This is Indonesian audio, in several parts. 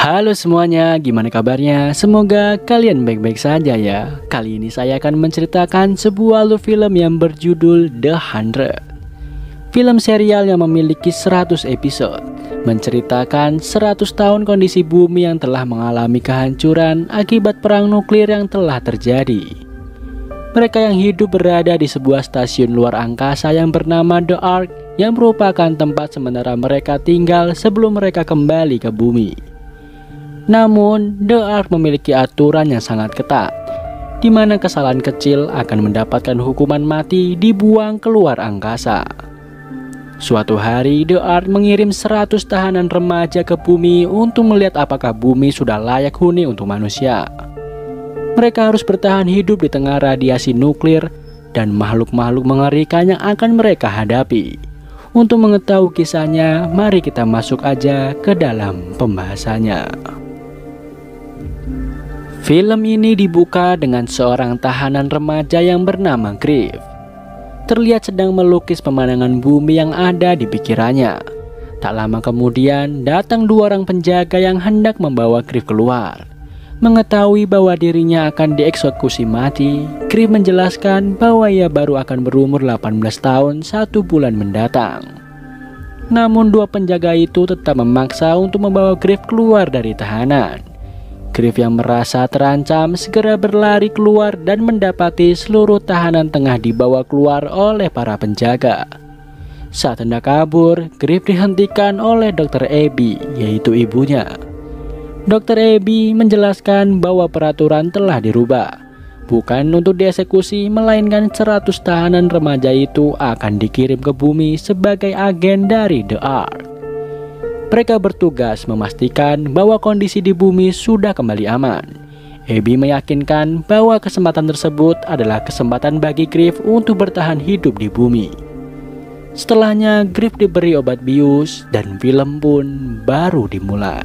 Halo semuanya, gimana kabarnya? Semoga kalian baik-baik saja ya. Kali ini saya akan menceritakan sebuah alur film yang berjudul The 100. Film serial yang memiliki 100 episode, menceritakan 100 tahun kondisi bumi yang telah mengalami kehancuran akibat perang nuklir yang telah terjadi. Mereka yang hidup berada di sebuah stasiun luar angkasa yang bernama The Ark, yang merupakan tempat sementara mereka tinggal sebelum mereka kembali ke bumi. Namun, The Ark memiliki aturan yang sangat ketat, di mana kesalahan kecil akan mendapatkan hukuman mati dibuang keluar angkasa. Suatu hari, The Ark mengirim 100 tahanan remaja ke bumi untuk melihat apakah bumi sudah layak huni untuk manusia. Mereka harus bertahan hidup di tengah radiasi nuklir dan makhluk-makhluk mengerikan yang akan mereka hadapi. Untuk mengetahui kisahnya, mari kita masuk aja ke dalam pembahasannya. Film ini dibuka dengan seorang tahanan remaja yang bernama Griff. Terlihat sedang melukis pemandangan bumi yang ada di pikirannya. Tak lama kemudian datang dua orang penjaga yang hendak membawa Griff keluar. Mengetahui bahwa dirinya akan dieksekusi mati, Griff menjelaskan bahwa ia baru akan berumur 18 tahun 1 bulan mendatang. Namun dua penjaga itu tetap memaksa untuk membawa Griff keluar dari tahanan. Griff yang merasa terancam segera berlari keluar dan mendapati seluruh tahanan tengah dibawa keluar oleh para penjaga. Saat hendak kabur, Griff dihentikan oleh Dr. Abby, yaitu ibunya. Dr. Abby menjelaskan bahwa peraturan telah dirubah. Bukan untuk dieksekusi, melainkan 100 tahanan remaja itu akan dikirim ke bumi sebagai agen dari The Ark. Mereka bertugas memastikan bahwa kondisi di bumi sudah kembali aman. Abby meyakinkan bahwa kesempatan tersebut adalah kesempatan bagi Griff untuk bertahan hidup di bumi. Setelahnya, Griff diberi obat bius dan film pun baru dimulai.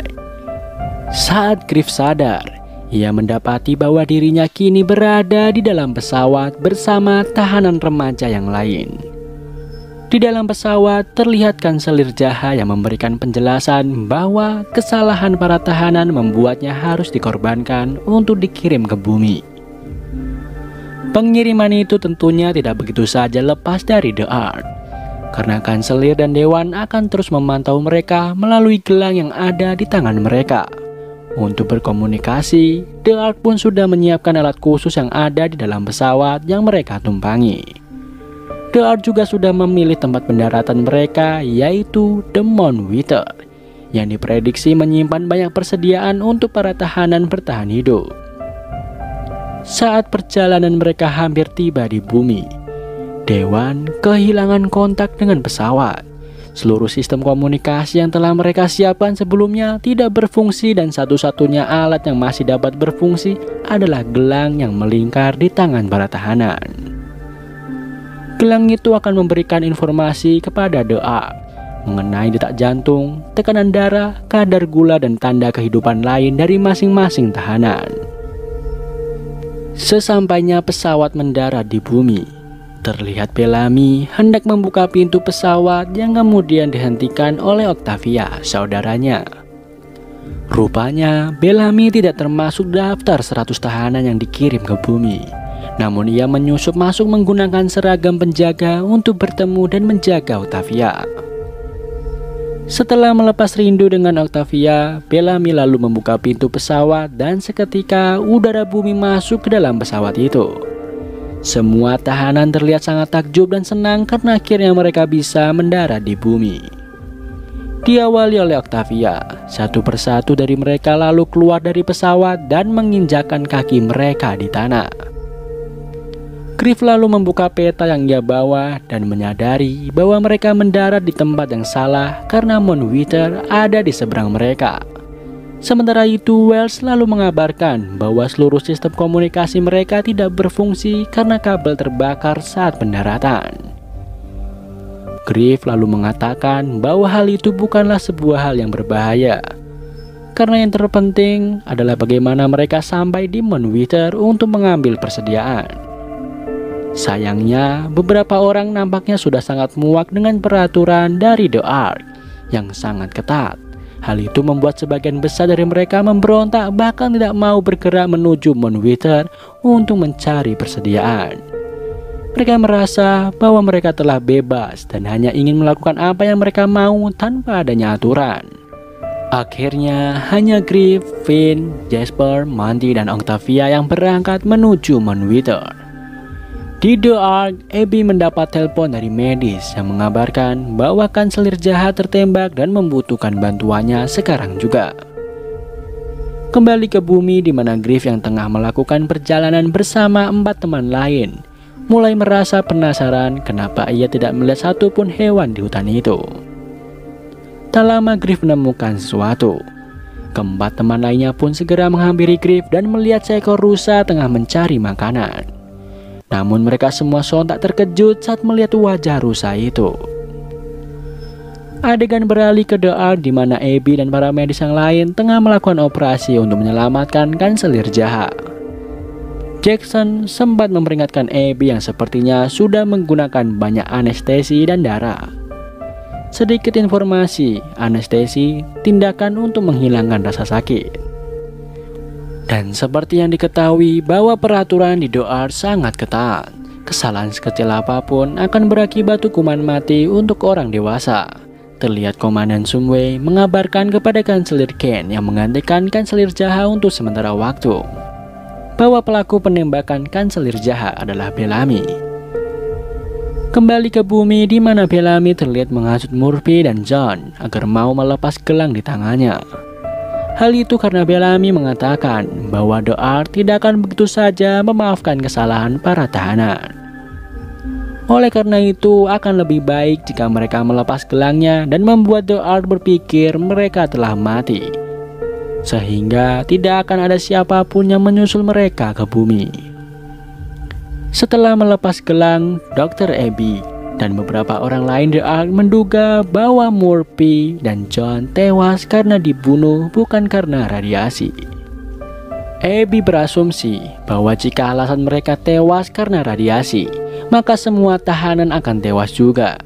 Saat Griff sadar, ia mendapati bahwa dirinya kini berada di dalam pesawat bersama tahanan remaja yang lain. Di dalam pesawat terlihat kanselir Jaha yang memberikan penjelasan bahwa kesalahan para tahanan membuatnya harus dikorbankan untuk dikirim ke bumi. Pengiriman itu tentunya tidak begitu saja lepas dari The Ark, karena kanselir dan dewan akan terus memantau mereka melalui gelang yang ada di tangan mereka. Untuk berkomunikasi, The Ark pun sudah menyiapkan alat khusus yang ada di dalam pesawat yang mereka tumpangi. The Ark juga sudah memilih tempat pendaratan mereka, yaitu The Moon Wither, yang diprediksi menyimpan banyak persediaan untuk para tahanan bertahan hidup. Saat perjalanan mereka hampir tiba di bumi, Dewan kehilangan kontak dengan pesawat. Seluruh sistem komunikasi yang telah mereka siapkan sebelumnya tidak berfungsi, dan satu-satunya alat yang masih dapat berfungsi adalah gelang yang melingkar di tangan para tahanan. Gelang itu akan memberikan informasi kepada The Ark mengenai detak jantung, tekanan darah, kadar gula, dan tanda kehidupan lain dari masing-masing tahanan. Sesampainya pesawat mendarat di bumi, terlihat Bellamy hendak membuka pintu pesawat yang kemudian dihentikan oleh Octavia, saudaranya. Rupanya Bellamy tidak termasuk daftar 100 tahanan yang dikirim ke bumi. Namun ia menyusup masuk menggunakan seragam penjaga untuk bertemu dan menjaga Octavia. Setelah melepas rindu dengan Octavia, Bellamy lalu membuka pintu pesawat dan seketika udara bumi masuk ke dalam pesawat itu. Semua tahanan terlihat sangat takjub dan senang karena akhirnya mereka bisa mendarat di bumi. Diawali oleh Octavia, satu persatu dari mereka lalu keluar dari pesawat dan menginjakkan kaki mereka di tanah. Griff lalu membuka peta yang ia bawa dan menyadari bahwa mereka mendarat di tempat yang salah karena Moon Wither ada di seberang mereka. Sementara itu, Wells lalu mengabarkan bahwa seluruh sistem komunikasi mereka tidak berfungsi karena kabel terbakar saat pendaratan. Griff lalu mengatakan bahwa hal itu bukanlah sebuah hal yang berbahaya, karena yang terpenting adalah bagaimana mereka sampai di Moon Wither untuk mengambil persediaan. Sayangnya, beberapa orang nampaknya sudah sangat muak dengan peraturan dari The Ark yang sangat ketat. Hal itu membuat sebagian besar dari mereka memberontak, bahkan tidak mau bergerak menuju Moonwither untuk mencari persediaan. Mereka merasa bahwa mereka telah bebas dan hanya ingin melakukan apa yang mereka mau tanpa adanya aturan. Akhirnya hanya Griff, Finn, Jasper, Mandy, dan Octavia yang berangkat menuju Moonwither. Di The Ark, Abby mendapat telepon dari medis yang mengabarkan bahwa kanselir jahat tertembak dan membutuhkan bantuannya sekarang juga. Kembali ke bumi di mana Griff yang tengah melakukan perjalanan bersama 4 teman lain mulai merasa penasaran kenapa ia tidak melihat satupun hewan di hutan itu. Tak lama Griff menemukan sesuatu. Keempat teman lainnya pun segera menghampiri Griff dan melihat seekor rusa tengah mencari makanan. Namun mereka semua sontak terkejut saat melihat wajah rusa itu. Adegan beralih ke The Ark di mana Abby dan para medis yang lain tengah melakukan operasi untuk menyelamatkan kanselir jahat. Jackson sempat memperingatkan Abby yang sepertinya sudah menggunakan banyak anestesi dan darah. Sedikit informasi, anestesi tindakan untuk menghilangkan rasa sakit. Dan seperti yang diketahui bahwa peraturan di The Ark sangat ketat. Kesalahan sekecil apapun akan berakibat hukuman mati untuk orang dewasa. Terlihat Komandan Sumway mengabarkan kepada Kanselir Ken yang menggantikan Kanselir Jaha untuk sementara waktu bahwa pelaku penembakan Kanselir Jaha adalah Bellamy. Kembali ke bumi di mana Bellamy terlihat menghasut Murphy dan John agar mau melepas gelang di tangannya. Hal itu karena Bellamy mengatakan bahwa The Ark tidak akan begitu saja memaafkan kesalahan para tahanan. Oleh karena itu akan lebih baik jika mereka melepas gelangnya dan membuat The Ark berpikir mereka telah mati. Sehingga tidak akan ada siapapun yang menyusul mereka ke bumi. Setelah melepas gelang, Dr. Abby dan beberapa orang lain The Ark menduga bahwa Murphy dan John tewas karena dibunuh bukan karena radiasi. Abby berasumsi bahwa jika alasan mereka tewas karena radiasi, maka semua tahanan akan tewas juga.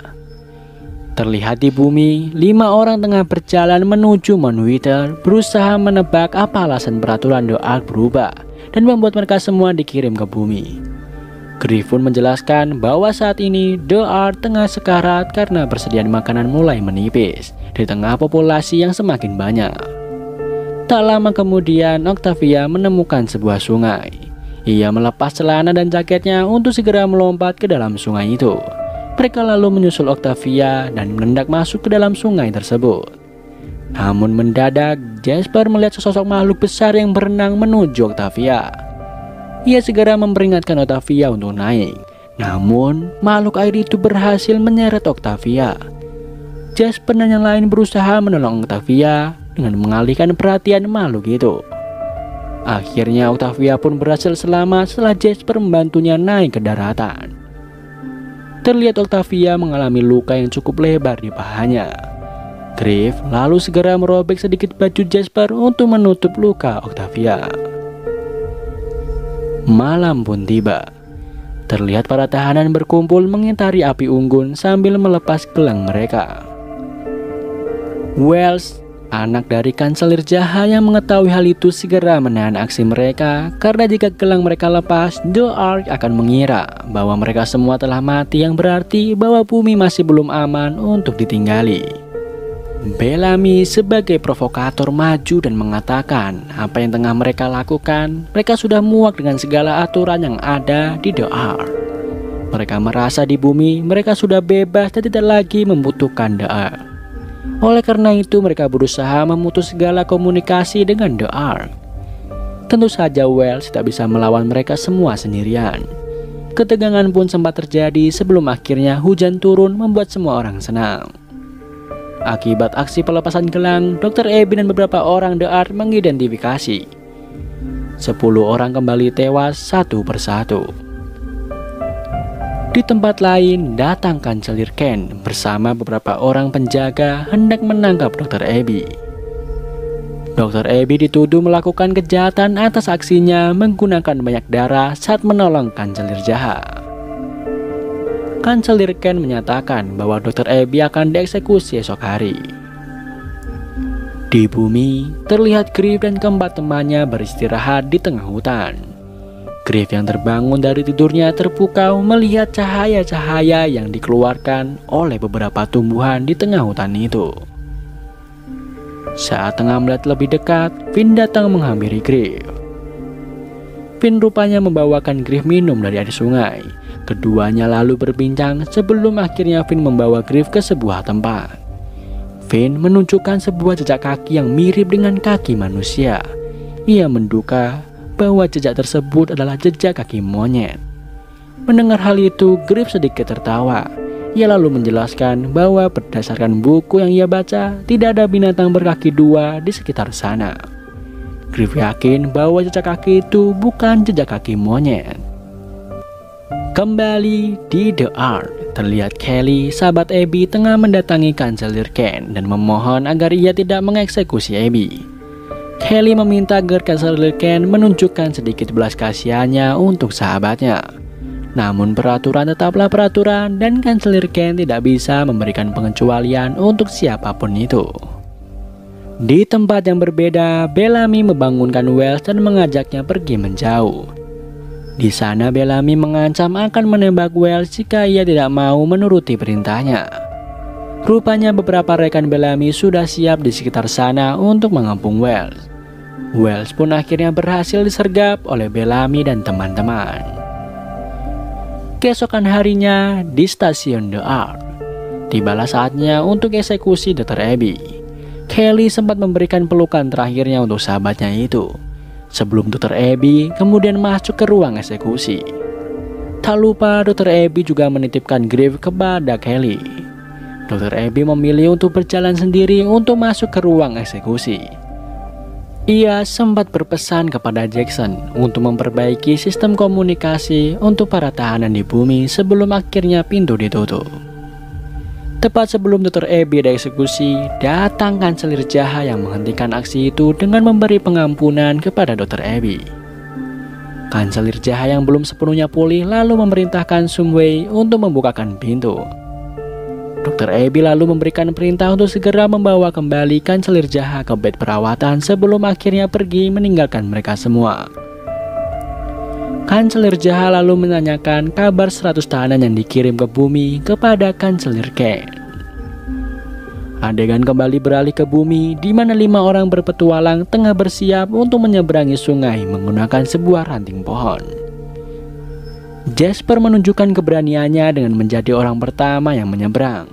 Terlihat di bumi, 5 orang tengah berjalan menuju Moonwither berusaha menebak apa alasan peraturan The Ark berubah dan membuat mereka semua dikirim ke bumi. Griff pun menjelaskan bahwa saat ini The Ark tengah sekarat karena persediaan makanan mulai menipis di tengah populasi yang semakin banyak. Tak lama kemudian Octavia menemukan sebuah sungai. Ia melepas celana dan jaketnya untuk segera melompat ke dalam sungai itu. Mereka lalu menyusul Octavia dan menendak masuk ke dalam sungai tersebut. Namun mendadak Jasper melihat sesosok makhluk besar yang berenang menuju Octavia. Ia segera memperingatkan Octavia untuk naik. Namun makhluk air itu berhasil menyeret Octavia. Jasper dan yang lain berusaha menolong Octavia dengan mengalihkan perhatian makhluk itu. Akhirnya Octavia pun berhasil selamat setelah Jasper membantunya naik ke daratan. Terlihat Octavia mengalami luka yang cukup lebar di pahanya. Griff lalu segera merobek sedikit baju Jasper untuk menutup luka Octavia. Malam pun tiba. Terlihat para tahanan berkumpul mengitari api unggun sambil melepas gelang mereka. Wells, anak dari Kanselir Jaha yang mengetahui hal itu segera menahan aksi mereka karena jika gelang mereka lepas, The Ark akan mengira bahwa mereka semua telah mati yang berarti bahwa bumi masih belum aman untuk ditinggali. Bellamy sebagai provokator maju dan mengatakan apa yang tengah mereka lakukan, mereka sudah muak dengan segala aturan yang ada di The Ark. Mereka merasa di bumi mereka sudah bebas dan tidak lagi membutuhkan The Ark. Oleh karena itu mereka berusaha memutus segala komunikasi dengan The Ark. Tentu saja Wells tidak bisa melawan mereka semua sendirian. Ketegangan pun sempat terjadi sebelum akhirnya hujan turun membuat semua orang senang. Akibat aksi pelepasan gelang, Dr. Abby dan beberapa orang The Ark mengidentifikasi 10 orang kembali tewas satu persatu. Di tempat lain, datang Kanselir Ken bersama beberapa orang penjaga hendak menangkap Dr. Abby. Dr. Abby dituduh melakukan kejahatan atas aksinya menggunakan banyak darah saat menolong Kanselir Jahat. Kanselir Ken menyatakan bahwa Dr. Abby akan dieksekusi esok hari. Di bumi, terlihat Griff dan keempat temannya beristirahat di tengah hutan. Griff yang terbangun dari tidurnya terpukau melihat cahaya-cahaya yang dikeluarkan oleh beberapa tumbuhan di tengah hutan itu. Saat tengah melihat lebih dekat, Finn datang menghampiri Griff. Finn rupanya membawakan Griff minum dari air sungai. Keduanya lalu berbincang sebelum akhirnya Finn membawa Griff ke sebuah tempat. Finn menunjukkan sebuah jejak kaki yang mirip dengan kaki manusia. Ia menduga bahwa jejak tersebut adalah jejak kaki monyet. Mendengar hal itu, Griff sedikit tertawa. Ia lalu menjelaskan bahwa berdasarkan buku yang ia baca, tidak ada binatang berkaki dua di sekitar sana. Griff yakin bahwa jejak kaki itu bukan jejak kaki monyet. Kembali di The Ark, terlihat Kelly, sahabat Abby, tengah mendatangi Kanselir Kent dan memohon agar ia tidak mengeksekusi Abby. Kelly meminta agar Kanselir Kent menunjukkan sedikit belas kasihannya untuk sahabatnya. Namun peraturan tetaplah peraturan dan Kanselir Kent tidak bisa memberikan pengecualian untuk siapapun itu. Di tempat yang berbeda, Bellamy membangunkan Wells dan mengajaknya pergi menjauh. Di sana Bellamy mengancam akan menembak Wells jika ia tidak mau menuruti perintahnya. Rupanya beberapa rekan Bellamy sudah siap di sekitar sana untuk mengepung Wells. Wells pun akhirnya berhasil disergap oleh Bellamy dan teman-teman. Keesokan harinya di stasiun The Ark, tibalah saatnya untuk eksekusi Dr. Abby. Kelly sempat memberikan pelukan terakhirnya untuk sahabatnya itu sebelum Dr. Abby kemudian masuk ke ruang eksekusi. Tak lupa Dr. Abby juga menitipkan Griff kepada Kelly. Dr. Abby memilih untuk berjalan sendiri untuk masuk ke ruang eksekusi. Ia sempat berpesan kepada Jackson untuk memperbaiki sistem komunikasi untuk para tahanan di bumi sebelum akhirnya pintu ditutup. Tepat sebelum Dr. Abby dieksekusi, datang Kanselir Jaha yang menghentikan aksi itu dengan memberi pengampunan kepada Dr. Abby. Kanselir Jaha yang belum sepenuhnya pulih lalu memerintahkan Sumway untuk membukakan pintu. Dr. Abby lalu memberikan perintah untuk segera membawa kembali Kanselir Jaha ke bed perawatan sebelum akhirnya pergi meninggalkan mereka semua. Kanselir Jaha lalu menanyakan kabar 100 tahanan yang dikirim ke bumi kepada Kanselir Kent. Adegan kembali beralih ke bumi di mana 5 orang berpetualang tengah bersiap untuk menyeberangi sungai menggunakan sebuah ranting pohon. Jasper menunjukkan keberaniannya dengan menjadi orang pertama yang menyeberang.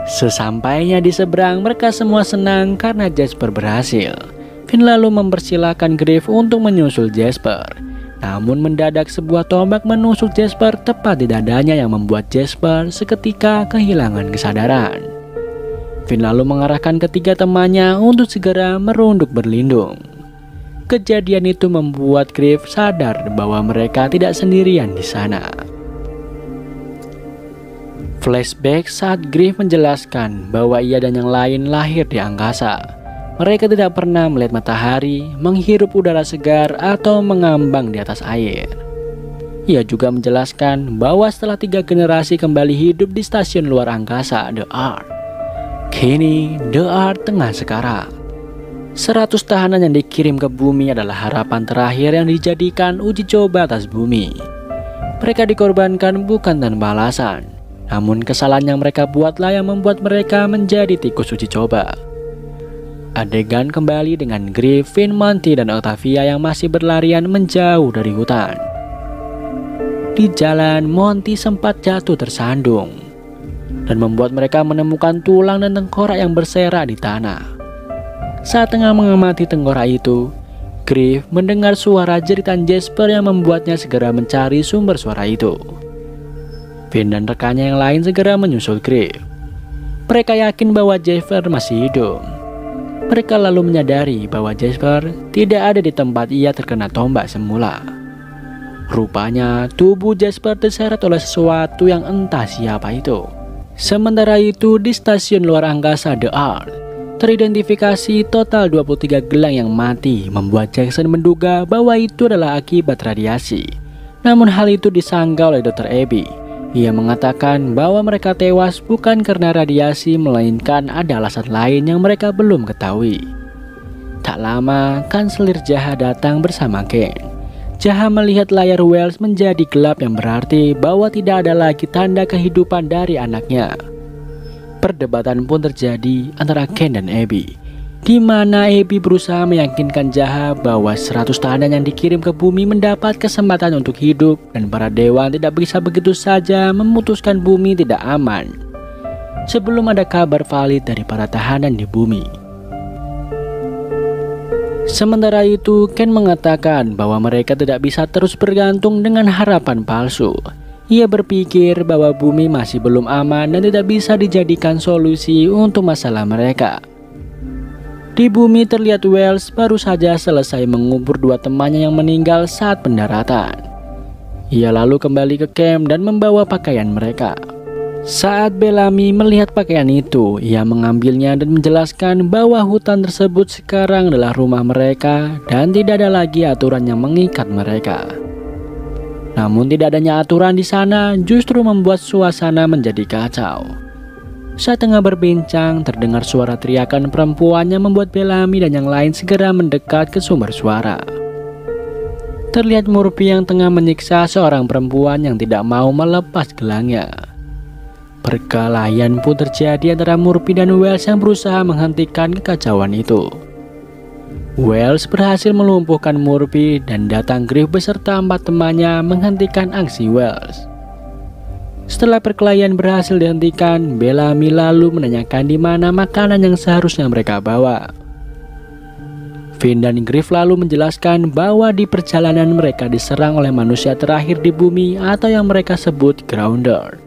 Sesampainya di seberang, mereka semua senang karena Jasper berhasil. Finn lalu mempersilahkan Griff untuk menyusul Jasper. Namun mendadak sebuah tombak menusuk Jasper tepat di dadanya yang membuat Jasper seketika kehilangan kesadaran. Finn lalu mengarahkan ketiga temannya untuk segera merunduk berlindung. Kejadian itu membuat Griff sadar bahwa mereka tidak sendirian di sana. Flashback saat Griff menjelaskan bahwa ia dan yang lain lahir di angkasa. Mereka tidak pernah melihat matahari, menghirup udara segar, atau mengambang di atas air. Ia juga menjelaskan bahwa setelah 3 generasi kembali hidup di stasiun luar angkasa The Ark, kini The Ark tengah sekarat. 100 tahanan yang dikirim ke bumi adalah harapan terakhir yang dijadikan uji coba atas bumi. Mereka dikorbankan bukan tanpa alasan, namun kesalahan yang mereka buatlah yang membuat mereka menjadi tikus uji coba. Adegan kembali dengan Griff, Finn, Monty, dan Octavia yang masih berlarian menjauh dari hutan. Di jalan, Monty sempat jatuh tersandung dan membuat mereka menemukan tulang dan tengkorak yang berserak di tanah. Saat tengah mengamati tengkorak itu, Griff mendengar suara jeritan Jasper yang membuatnya segera mencari sumber suara itu. Finn dan rekannya yang lain segera menyusul Griff. Mereka yakin bahwa Jasper masih hidup. Mereka lalu menyadari bahwa Jasper tidak ada di tempat ia terkena tombak semula. Rupanya tubuh Jasper terseret oleh sesuatu yang entah siapa itu. Sementara itu di stasiun luar angkasa The Ark, teridentifikasi total 23 gelang yang mati, membuat Jackson menduga bahwa itu adalah akibat radiasi. Namun hal itu disanggah oleh Dr. Abby. Ia mengatakan bahwa mereka tewas bukan karena radiasi, melainkan ada alasan lain yang mereka belum ketahui. Tak lama, kanselir Jaha datang bersama Ken. Jaha melihat layar Wells menjadi gelap yang berarti bahwa tidak ada lagi tanda kehidupan dari anaknya. Perdebatan pun terjadi antara Ken dan Abby, di mana Abby berusaha meyakinkan Jaha bahwa 100 tahanan yang dikirim ke bumi mendapat kesempatan untuk hidup dan para dewa tidak bisa begitu saja memutuskan bumi tidak aman sebelum ada kabar valid dari para tahanan di bumi. Sementara itu, Ken mengatakan bahwa mereka tidak bisa terus bergantung dengan harapan palsu. Ia berpikir bahwa bumi masih belum aman dan tidak bisa dijadikan solusi untuk masalah mereka. Di bumi terlihat Wells baru saja selesai mengubur 2 temannya yang meninggal saat pendaratan. Ia lalu kembali ke camp dan membawa pakaian mereka. Saat Bellamy melihat pakaian itu, ia mengambilnya dan menjelaskan bahwa hutan tersebut sekarang adalah rumah mereka dan tidak ada lagi aturan yang mengikat mereka. Namun tidak adanya aturan di sana justru membuat suasana menjadi kacau. Saat tengah berbincang, terdengar suara teriakan perempuan yang membuat Bellamy dan yang lain segera mendekat ke sumber suara. Terlihat Murphy yang tengah menyiksa seorang perempuan yang tidak mau melepas gelangnya. Perkelahian pun terjadi antara Murphy dan Wells yang berusaha menghentikan kekacauan itu. Wells berhasil melumpuhkan Murphy dan datang Griff beserta 4 temannya menghentikan aksi Wells. Setelah perkelahian berhasil dihentikan, Bellamy lalu menanyakan di mana makanan yang seharusnya mereka bawa. Finn dan Griff lalu menjelaskan bahwa di perjalanan mereka diserang oleh manusia terakhir di bumi atau yang mereka sebut Grounder.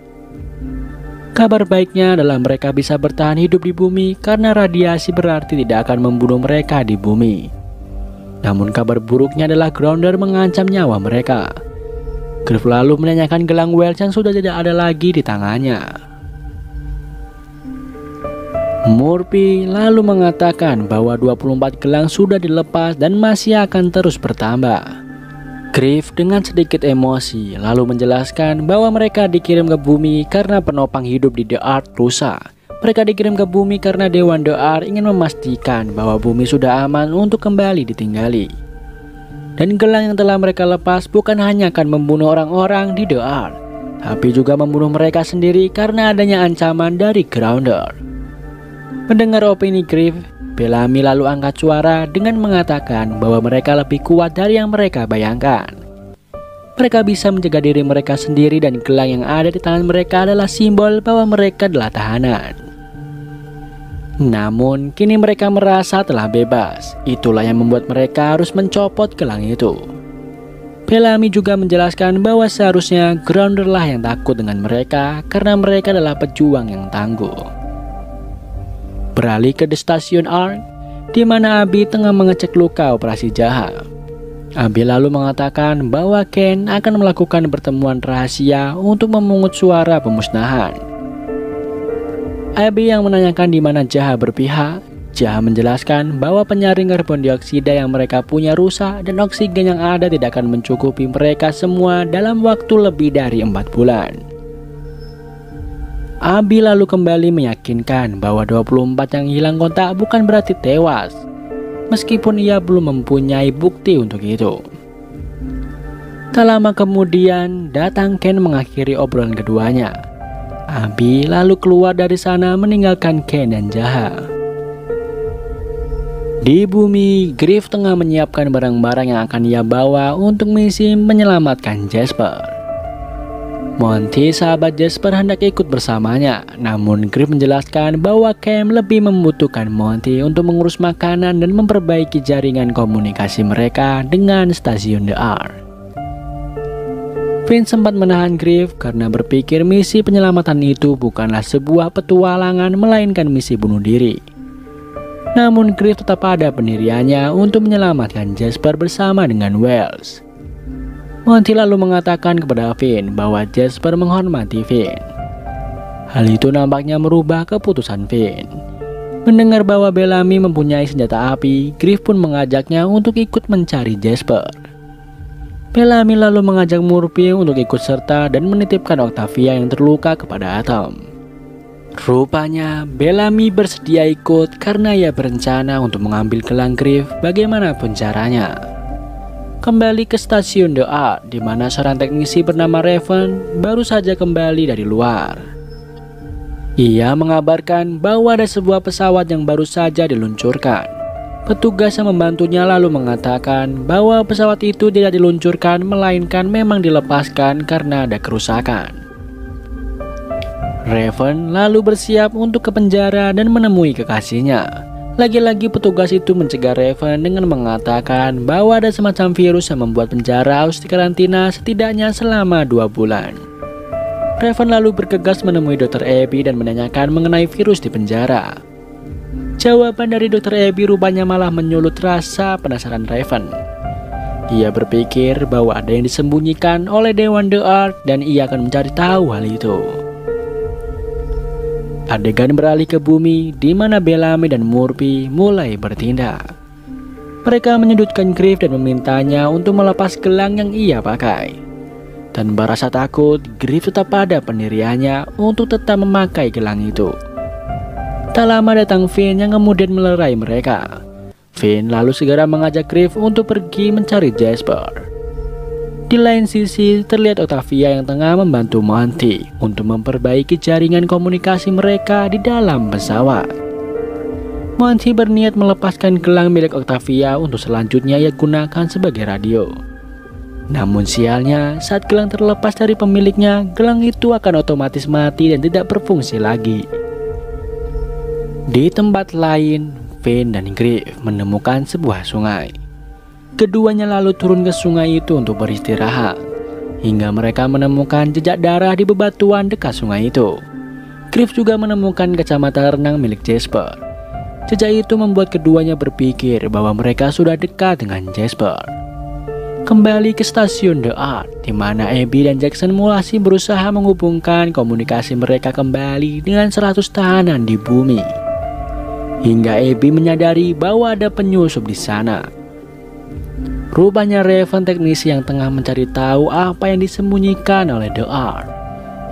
Kabar baiknya adalah mereka bisa bertahan hidup di bumi karena radiasi berarti tidak akan membunuh mereka di bumi. Namun kabar buruknya adalah Grounder mengancam nyawa mereka. Griff lalu menanyakan gelang Wells yang sudah tidak ada lagi di tangannya. Murphy lalu mengatakan bahwa 24 gelang sudah dilepas dan masih akan terus bertambah. Griff dengan sedikit emosi lalu menjelaskan bahwa mereka dikirim ke bumi karena penopang hidup di The Earth rusak. Mereka dikirim ke bumi karena Dewan The Earth ingin memastikan bahwa bumi sudah aman untuk kembali ditinggali. Dan gelang yang telah mereka lepas bukan hanya akan membunuh orang-orang di The Earth, tapi juga membunuh mereka sendiri karena adanya ancaman dari Grounder. Mendengar opini Griff, Bellamy lalu angkat suara dengan mengatakan bahwa mereka lebih kuat dari yang mereka bayangkan. Mereka bisa menjaga diri mereka sendiri dan gelang yang ada di tangan mereka adalah simbol bahwa mereka adalah tahanan. Namun, kini mereka merasa telah bebas. Itulah yang membuat mereka harus mencopot gelang itu. Bellamy juga menjelaskan bahwa seharusnya Grounder lah yang takut dengan mereka karena mereka adalah pejuang yang tangguh. Beralih ke stasiun Ark, di mana Abby tengah mengecek luka operasi Jaha. Abby lalu mengatakan bahwa Ken akan melakukan pertemuan rahasia untuk memungut suara pemusnahan. Abby yang menanyakan di mana Jaha berpihak. Jaha menjelaskan bahwa penyaring karbon dioksida yang mereka punya rusak dan oksigen yang ada tidak akan mencukupi mereka semua dalam waktu lebih dari 4 bulan. Abby lalu kembali meyakinkan bahwa 24 yang hilang kontak bukan berarti tewas, meskipun ia belum mempunyai bukti untuk itu. Tak lama kemudian datang Ken mengakhiri obrolan keduanya. Abby lalu keluar dari sana meninggalkan Ken dan Jaha. Di bumi, Griff tengah menyiapkan barang-barang yang akan ia bawa untuk misi menyelamatkan Jasper. Monty, sahabat Jasper, hendak ikut bersamanya, namun Griff menjelaskan bahwa Cam lebih membutuhkan Monty untuk mengurus makanan dan memperbaiki jaringan komunikasi mereka dengan stasiun The Ark. Finn sempat menahan Griff karena berpikir misi penyelamatan itu bukanlah sebuah petualangan melainkan misi bunuh diri. Namun Griff tetap ada pendiriannya untuk menyelamatkan Jasper bersama dengan Wells. Monty lalu mengatakan kepada Finn bahwa Jasper menghormati Finn. Hal itu nampaknya merubah keputusan Finn. Mendengar bahwa Bellamy mempunyai senjata api, Griff pun mengajaknya untuk ikut mencari Jasper. Bellamy lalu mengajak Murphy untuk ikut serta dan menitipkan Octavia yang terluka kepada Atom. Rupanya Bellamy bersedia ikut karena ia berencana untuk mengambil gelang Griff bagaimanapun caranya. Kembali ke stasiun The Art, di mana seorang teknisi bernama Raven baru saja kembali dari luar. Ia mengabarkan bahwa ada sebuah pesawat yang baru saja diluncurkan. Petugas yang membantunya lalu mengatakan bahwa pesawat itu tidak diluncurkan melainkan memang dilepaskan karena ada kerusakan. Raven lalu bersiap untuk ke penjara dan menemui kekasihnya. Lagi-lagi petugas itu mencegah Raven dengan mengatakan bahwa ada semacam virus yang membuat penjara harus dikarantina setidaknya selama 2 bulan. Raven lalu bergegas menemui Dr. Abby dan menanyakan mengenai virus di penjara. Jawaban dari Dr. Abby rupanya malah menyulut rasa penasaran Raven. Ia berpikir bahwa ada yang disembunyikan oleh Dewan The Art dan ia akan mencari tahu hal itu. Adegan beralih ke bumi di mana Bellamy dan Murphy mulai bertindak. Mereka menyudutkan Griff dan memintanya untuk melepas gelang yang ia pakai. Tanpa rasa takut, Griff tetap pada pendiriannya untuk tetap memakai gelang itu. Tak lama datang Finn yang kemudian melerai mereka. Finn lalu segera mengajak Griff untuk pergi mencari Jasper. Di lain sisi, terlihat Octavia yang tengah membantu Monty untuk memperbaiki jaringan komunikasi mereka di dalam pesawat. Monty berniat melepaskan gelang milik Octavia untuk selanjutnya ia gunakan sebagai radio. Namun sialnya, saat gelang terlepas dari pemiliknya, gelang itu akan otomatis mati dan tidak berfungsi lagi. Di tempat lain, Finn dan Griff menemukan sebuah sungai. Keduanya lalu turun ke sungai itu untuk beristirahat, hingga mereka menemukan jejak darah di bebatuan dekat sungai itu. Griff juga menemukan kacamata renang milik Jasper. Jejak itu membuat keduanya berpikir bahwa mereka sudah dekat dengan Jasper. Kembali ke stasiun The Art, di mana Abby dan Jackson masih berusaha menghubungkan komunikasi mereka kembali dengan 100 tahanan di bumi. Hingga Abby menyadari bahwa ada penyusup di sana. Rupanya Raven, teknisi yang tengah mencari tahu apa yang disembunyikan oleh The Art.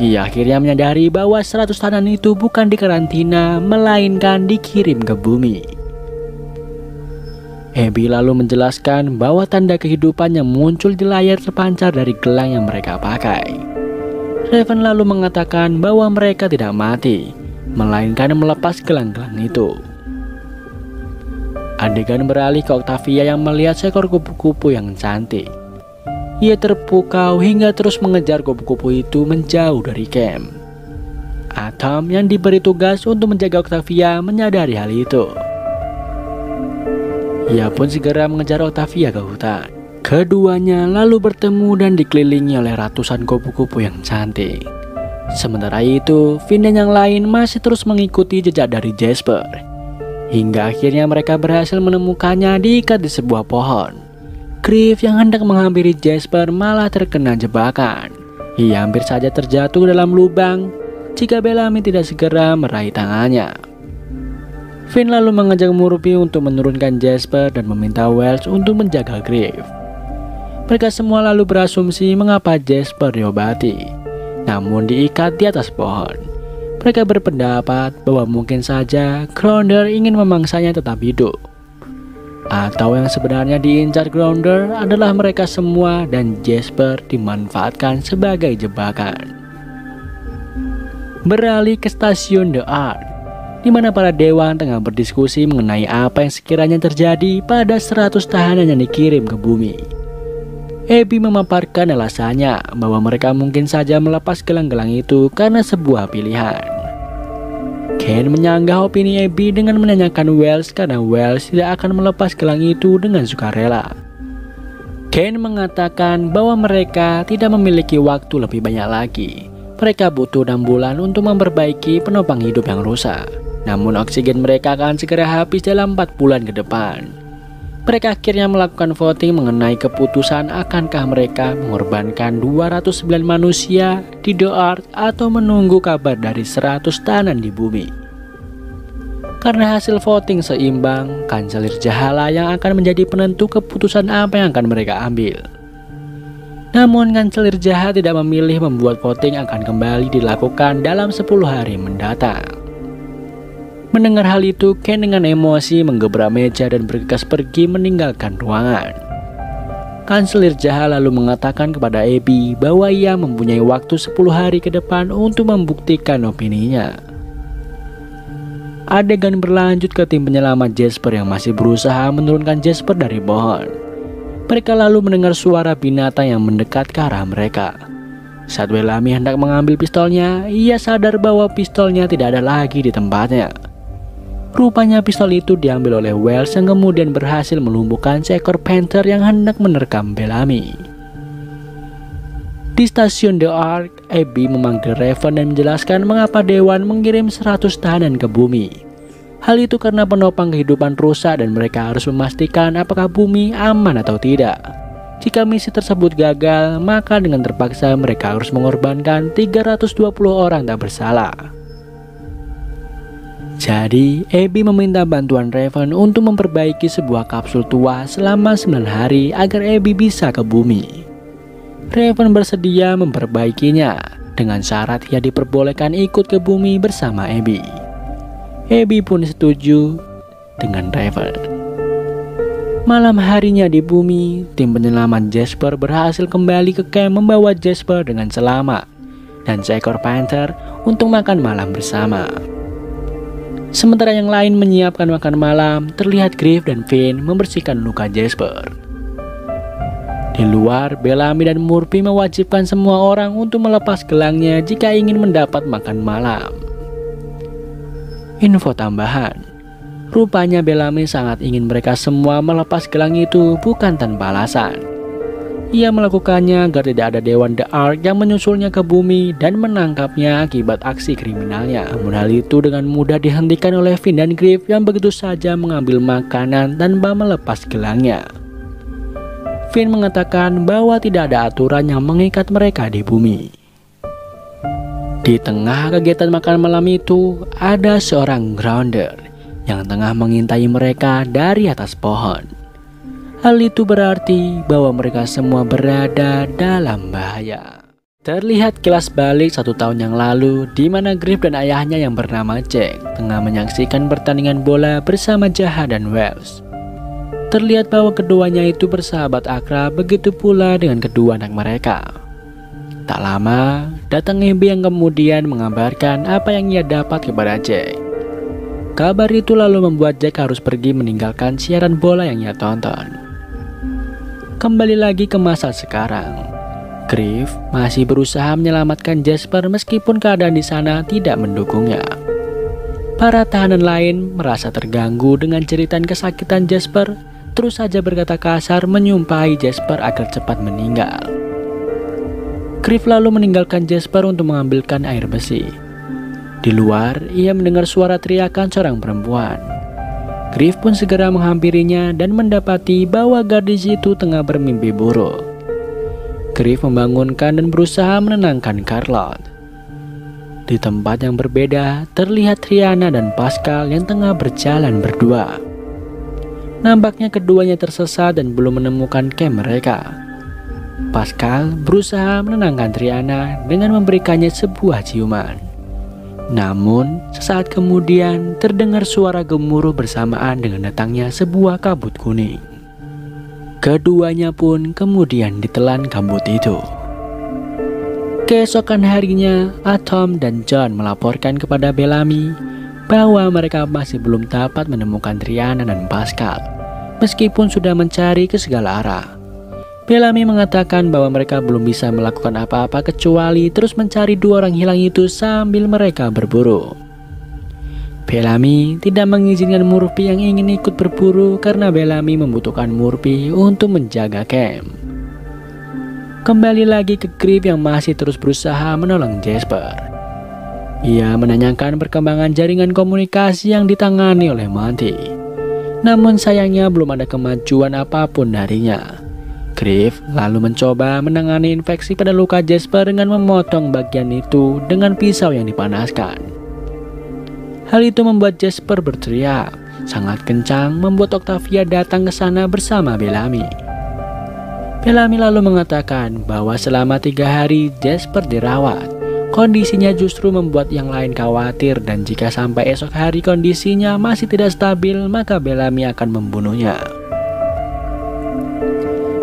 Ia akhirnya menyadari bahwa 100 tahanan itu bukan dikarantina, melainkan dikirim ke bumi. Abby lalu menjelaskan bahwa tanda kehidupan yang muncul di layar terpancar dari gelang yang mereka pakai. Raven lalu mengatakan bahwa mereka tidak mati, melainkan melepas gelang-gelang itu. Adegan beralih ke Octavia yang melihat seekor kupu-kupu yang cantik. Ia terpukau hingga terus mengejar kupu-kupu itu menjauh dari camp. Atom yang diberi tugas untuk menjaga Octavia menyadari hal itu. Ia pun segera mengejar Octavia ke hutan. Keduanya lalu bertemu dan dikelilingi oleh ratusan kupu-kupu yang cantik. Sementara itu, Finn dan yang lain masih terus mengikuti jejak dari Jasper. Hingga akhirnya mereka berhasil menemukannya diikat di sebuah pohon. Griff yang hendak menghampiri Jasper malah terkena jebakan. Ia hampir saja terjatuh dalam lubang jika Bellamy tidak segera meraih tangannya. Finn lalu mengajak Murphy untuk menurunkan Jasper dan meminta Wells untuk menjaga Griff. Mereka semua lalu berasumsi mengapa Jasper diobati, namun diikat di atas pohon. Mereka berpendapat bahwa mungkin saja Grounder ingin memangsanya tetap hidup. Atau yang sebenarnya diincar Grounder adalah mereka semua dan Jasper dimanfaatkan sebagai jebakan. Beralih ke stasiun The Art, di mana para dewan tengah berdiskusi mengenai apa yang sekiranya terjadi pada 100 tahanan yang dikirim ke bumi. Abby memaparkan alasannya bahwa mereka mungkin saja melepas gelang-gelang itu karena sebuah pilihan. Ken menyanggah opini Abby dengan menanyakan Wells karena Wells tidak akan melepas gelang itu dengan sukarela. Ken mengatakan bahwa mereka tidak memiliki waktu lebih banyak lagi. Mereka butuh 6 bulan untuk memperbaiki penopang hidup yang rusak. Namun oksigen mereka akan segera habis dalam 4 bulan ke depan. Mereka akhirnya melakukan voting mengenai keputusan akankah mereka mengorbankan 209 manusia di The Art atau menunggu kabar dari 100 tahanan di bumi. Karena hasil voting seimbang, Kanselir Jahala yang akan menjadi penentu keputusan apa yang akan mereka ambil. Namun Kanselir Jahat tidak memilih membuat voting akan kembali dilakukan dalam 10 hari mendatang. Mendengar hal itu, Ken dengan emosi menggebrak meja dan bergegas pergi meninggalkan ruangan. Kanselir jahat lalu mengatakan kepada Abby bahwa ia mempunyai waktu 10 hari ke depan untuk membuktikan opininya. Adegan berlanjut ke tim penyelamat Jasper yang masih berusaha menurunkan Jasper dari pohon. Mereka lalu mendengar suara binatang yang mendekat ke arah mereka. Saat Bellamy hendak mengambil pistolnya, ia sadar bahwa pistolnya tidak ada lagi di tempatnya. Rupanya pistol itu diambil oleh Wells yang kemudian berhasil melumpuhkan seekor panther yang hendak menerkam Bellamy. Di stasiun The Ark, Abby memanggil Raven dan menjelaskan mengapa Dewan mengirim 100 tahanan ke bumi. Hal itu karena penopang kehidupan rusak dan mereka harus memastikan apakah bumi aman atau tidak. Jika misi tersebut gagal, maka dengan terpaksa mereka harus mengorbankan 320 orang tak bersalah. Jadi, Abby meminta bantuan Raven untuk memperbaiki sebuah kapsul tua selama 9 hari agar Abby bisa ke bumi. Raven bersedia memperbaikinya dengan syarat ia diperbolehkan ikut ke bumi bersama Abby. Abby pun setuju dengan Raven. Malam harinya di bumi, tim penyelamat Jasper berhasil kembali ke camp membawa Jasper dengan selamat dan seekor panther untuk makan malam bersama. Sementara yang lain menyiapkan makan malam, terlihat Griff dan Finn membersihkan luka Jasper. Di luar, Bellamy dan Murphy mewajibkan semua orang untuk melepas gelangnya jika ingin mendapat makan malam. Info tambahan, rupanya Bellamy sangat ingin mereka semua melepas gelang itu bukan tanpa alasan. Ia melakukannya agar tidak ada Dewan The Ark yang menyusulnya ke bumi dan menangkapnya akibat aksi kriminalnya. Namun hal itu dengan mudah dihentikan oleh Finn dan Griff yang begitu saja mengambil makanan tanpa melepas gelangnya. Finn mengatakan bahwa tidak ada aturan yang mengikat mereka di bumi. Di tengah kegiatan makan malam itu, ada seorang grounder yang tengah mengintai mereka dari atas pohon. Hal itu berarti bahwa mereka semua berada dalam bahaya. Terlihat kilas balik 1 tahun yang lalu, di mana Griff dan ayahnya yang bernama Jack tengah menyaksikan pertandingan bola bersama Jaha dan Wells. Terlihat bahwa keduanya itu bersahabat akrab, begitu pula dengan kedua anak mereka. Tak lama, datang Abby yang kemudian mengabarkan apa yang ia dapat kepada Jack. Kabar itu lalu membuat Jack harus pergi meninggalkan siaran bola yang ia tonton. Kembali lagi ke masa sekarang, Griff masih berusaha menyelamatkan Jasper meskipun keadaan di sana tidak mendukungnya. Para tahanan lain merasa terganggu dengan jeritan kesakitan Jasper, terus saja berkata kasar menyumpahi Jasper agar cepat meninggal. Griff lalu meninggalkan Jasper untuk mengambilkan air besi. Di luar, ia mendengar suara teriakan seorang perempuan. Griff pun segera menghampirinya dan mendapati bahwa gadis itu tengah bermimpi buruk. Griff membangunkan dan berusaha menenangkan Charlotte. Di tempat yang berbeda, terlihat Triana dan Pascal yang tengah berjalan berdua. Nampaknya keduanya tersesat dan belum menemukan camp mereka. Pascal berusaha menenangkan Triana dengan memberikannya sebuah ciuman. Namun, sesaat kemudian terdengar suara gemuruh bersamaan dengan datangnya sebuah kabut kuning. Keduanya pun kemudian ditelan kabut itu. Keesokan harinya, Atom dan John melaporkan kepada Bellamy bahwa mereka masih belum dapat menemukan Triana dan Pascal, meskipun sudah mencari ke segala arah. Bellamy mengatakan bahwa mereka belum bisa melakukan apa-apa kecuali terus mencari 2 orang hilang itu sambil mereka berburu. Bellamy tidak mengizinkan Murphy yang ingin ikut berburu karena Bellamy membutuhkan Murphy untuk menjaga camp. Kembali lagi ke Griff yang masih terus berusaha menolong Jasper. Ia menanyakan perkembangan jaringan komunikasi yang ditangani oleh Monty. Namun sayangnya belum ada kemajuan apapun darinya. Griff lalu mencoba menangani infeksi pada luka Jasper dengan memotong bagian itu dengan pisau yang dipanaskan. Hal itu membuat Jasper berteriak sangat kencang, membuat Octavia datang ke sana bersama Bellamy. Bellamy lalu mengatakan bahwa selama 3 hari Jasper dirawat. Kondisinya justru membuat yang lain khawatir, dan jika sampai esok hari kondisinya masih tidak stabil, maka Bellamy akan membunuhnya.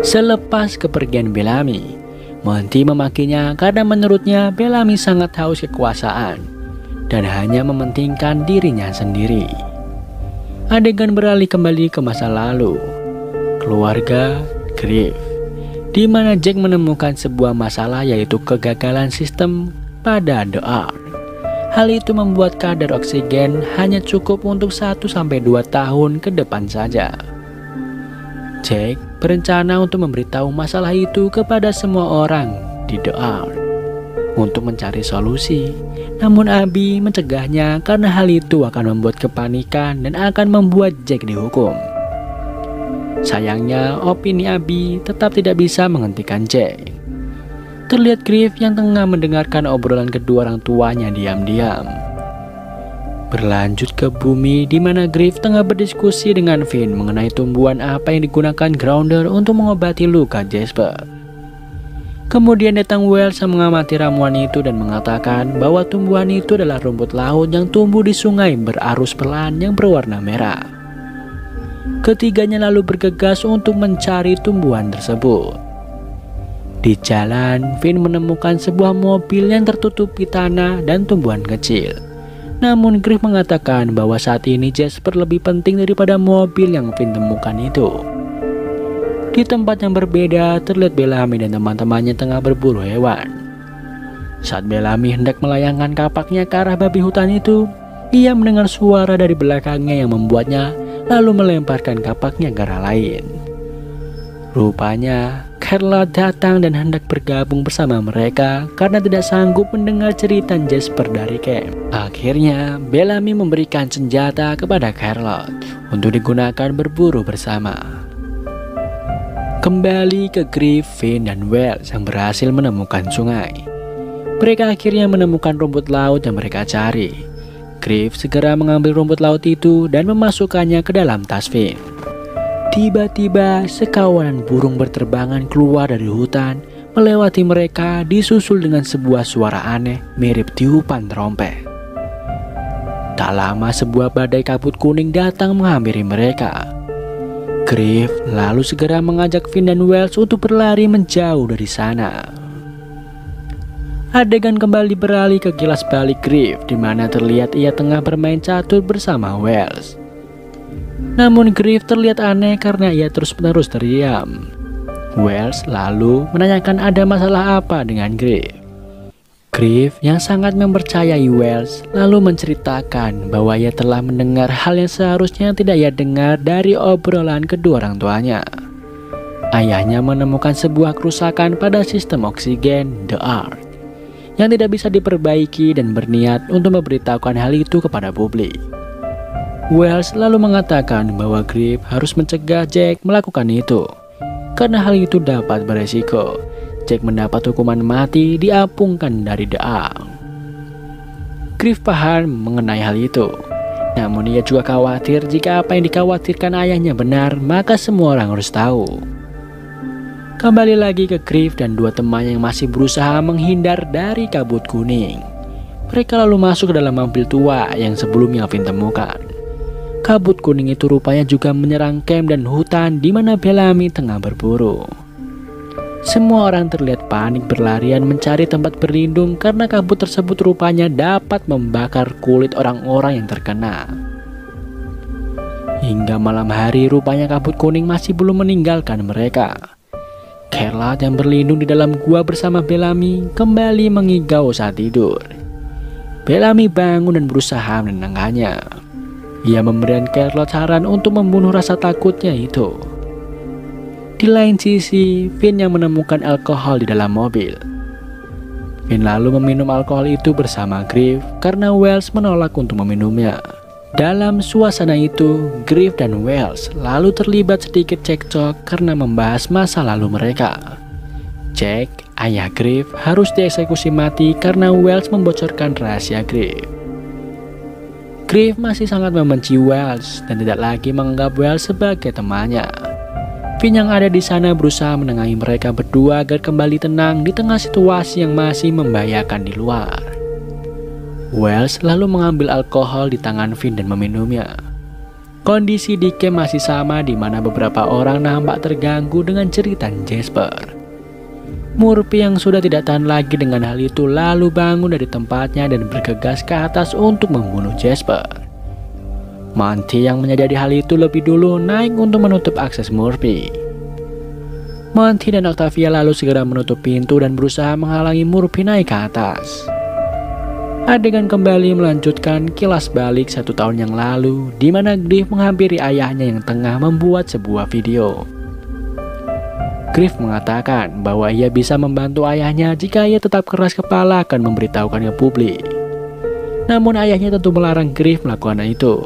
Selepas kepergian Bellamy, Monty memakinya karena menurutnya Bellamy sangat haus kekuasaan dan hanya mementingkan dirinya sendiri. Adegan beralih kembali ke masa lalu, keluarga Griff, di mana Jack menemukan sebuah masalah, yaitu kegagalan sistem pada The Ark. Hal itu membuat kadar oksigen hanya cukup untuk 1-2 tahun ke depan saja. Jack berencana untuk memberitahu masalah itu kepada semua orang di The Ark untuk mencari solusi. Namun Abby mencegahnya karena hal itu akan membuat kepanikan dan akan membuat Jack dihukum. Sayangnya, opini Abby tetap tidak bisa menghentikan Jack. Terlihat Griff yang tengah mendengarkan obrolan kedua orang tuanya diam-diam. Berlanjut ke bumi, di mana Griff tengah berdiskusi dengan Finn mengenai tumbuhan apa yang digunakan Grounder untuk mengobati luka Jasper. Kemudian datang Wells yang mengamati ramuan itu dan mengatakan bahwa tumbuhan itu adalah rumput laut yang tumbuh di sungai berarus pelan yang berwarna merah. Ketiganya lalu bergegas untuk mencari tumbuhan tersebut. Di jalan, Finn menemukan sebuah mobil yang tertutupi tanah dan tumbuhan kecil. Namun Griff mengatakan bahwa saat ini Jasper lebih penting daripada mobil yang Finn temukan itu. Di tempat yang berbeda, terlihat Bellamy dan teman-temannya tengah berburu hewan. Saat Bellamy hendak melayangkan kapaknya ke arah babi hutan itu, ia mendengar suara dari belakangnya yang membuatnya lalu melemparkan kapaknya ke arah lain. Rupanya Charlotte datang dan hendak bergabung bersama mereka karena tidak sanggup mendengar cerita Jasper dari camp. Akhirnya Bellamy memberikan senjata kepada Charlotte untuk digunakan berburu bersama. Kembali ke Griff, Finn, dan Wells yang berhasil menemukan sungai. Mereka akhirnya menemukan rumput laut yang mereka cari. Griff segera mengambil rumput laut itu dan memasukkannya ke dalam tas Finn. Tiba-tiba sekawanan burung berterbangan keluar dari hutan, melewati mereka disusul dengan sebuah suara aneh mirip tiupan trompet. Tak lama sebuah badai kabut kuning datang menghampiri mereka. Griff lalu segera mengajak Finn dan Wells untuk berlari menjauh dari sana. Adegan kembali beralih ke kilas balik Griff, di mana terlihat ia tengah bermain catur bersama Wells. Namun Griff terlihat aneh karena ia terus-menerus terdiam. Wells lalu menanyakan ada masalah apa dengan Griff. Griff yang sangat mempercayai Wells lalu menceritakan bahwa ia telah mendengar hal yang seharusnya tidak ia dengar dari obrolan kedua orang tuanya. Ayahnya menemukan sebuah kerusakan pada sistem oksigen The Ark yang tidak bisa diperbaiki dan berniat untuk memberitahukan hal itu kepada publik. Wells lalu mengatakan bahwa Griff harus mencegah Jack melakukan itu karena hal itu dapat beresiko Jack mendapat hukuman mati diapungkan dari The Ark. Griff paham mengenai hal itu, namun ia juga khawatir jika apa yang dikhawatirkan ayahnya benar, maka semua orang harus tahu. Kembali lagi ke Griff dan dua temannya yang masih berusaha menghindar dari kabut kuning. Mereka lalu masuk ke dalam mobil tua yang sebelumnya Finn temukan. Kabut kuning itu rupanya juga menyerang camp dan hutan di mana Bellamy tengah berburu. Semua orang terlihat panik berlarian mencari tempat berlindung karena kabut tersebut rupanya dapat membakar kulit orang-orang yang terkena. Hingga malam hari rupanya kabut kuning masih belum meninggalkan mereka. Charlotte yang berlindung di dalam gua bersama Bellamy kembali mengigau saat tidur. Bellamy bangun dan berusaha menenangkannya. Ia memberikan Charlotte saran untuk membunuh rasa takutnya itu. Di lain sisi, Finn yang menemukan alkohol di dalam mobil. Finn lalu meminum alkohol itu bersama Griff karena Wells menolak untuk meminumnya. Dalam suasana itu, Griff dan Wells lalu terlibat sedikit cekcok karena membahas masa lalu mereka. Jack, ayah Griff, harus dieksekusi mati karena Wells membocorkan rahasia Griff. Griff masih sangat membenci Wells dan tidak lagi menganggap Wells sebagai temannya. Finn yang ada di sana berusaha menengahi mereka berdua agar kembali tenang di tengah situasi yang masih membahayakan di luar. Wells lalu mengambil alkohol di tangan Finn dan meminumnya. Kondisi di camp masih sama, di mana beberapa orang nampak terganggu dengan cerita Jasper. Murphy yang sudah tidak tahan lagi dengan hal itu lalu bangun dari tempatnya dan bergegas ke atas untuk membunuh Jasper. Monty yang menyadari hal itu lebih dulu naik untuk menutup akses Murphy. Monty dan Octavia lalu segera menutup pintu dan berusaha menghalangi Murphy naik ke atas. Adegan kembali melanjutkan kilas balik 1 tahun yang lalu, di mana Griff menghampiri ayahnya yang tengah membuat sebuah video. Griff mengatakan bahwa ia bisa membantu ayahnya jika ia tetap keras kepala akan memberitahukan ke publik. Namun ayahnya tentu melarang Griff melakukan itu.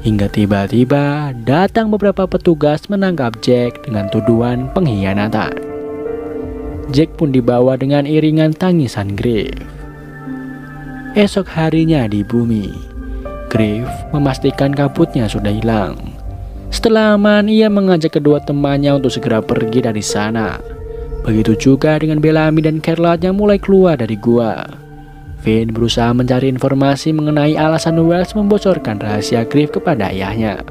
Hingga tiba-tiba datang beberapa petugas menangkap Jack dengan tuduhan pengkhianatan. Jack pun dibawa dengan iringan tangisan Griff. Esok harinya di bumi, Griff memastikan kabutnya sudah hilang. Setelah aman, ia mengajak kedua temannya untuk segera pergi dari sana. Begitu juga dengan Bellamy dan Charlotte yang mulai keluar dari gua. Finn berusaha mencari informasi mengenai alasan Wells membocorkan rahasia Griff kepada ayahnya.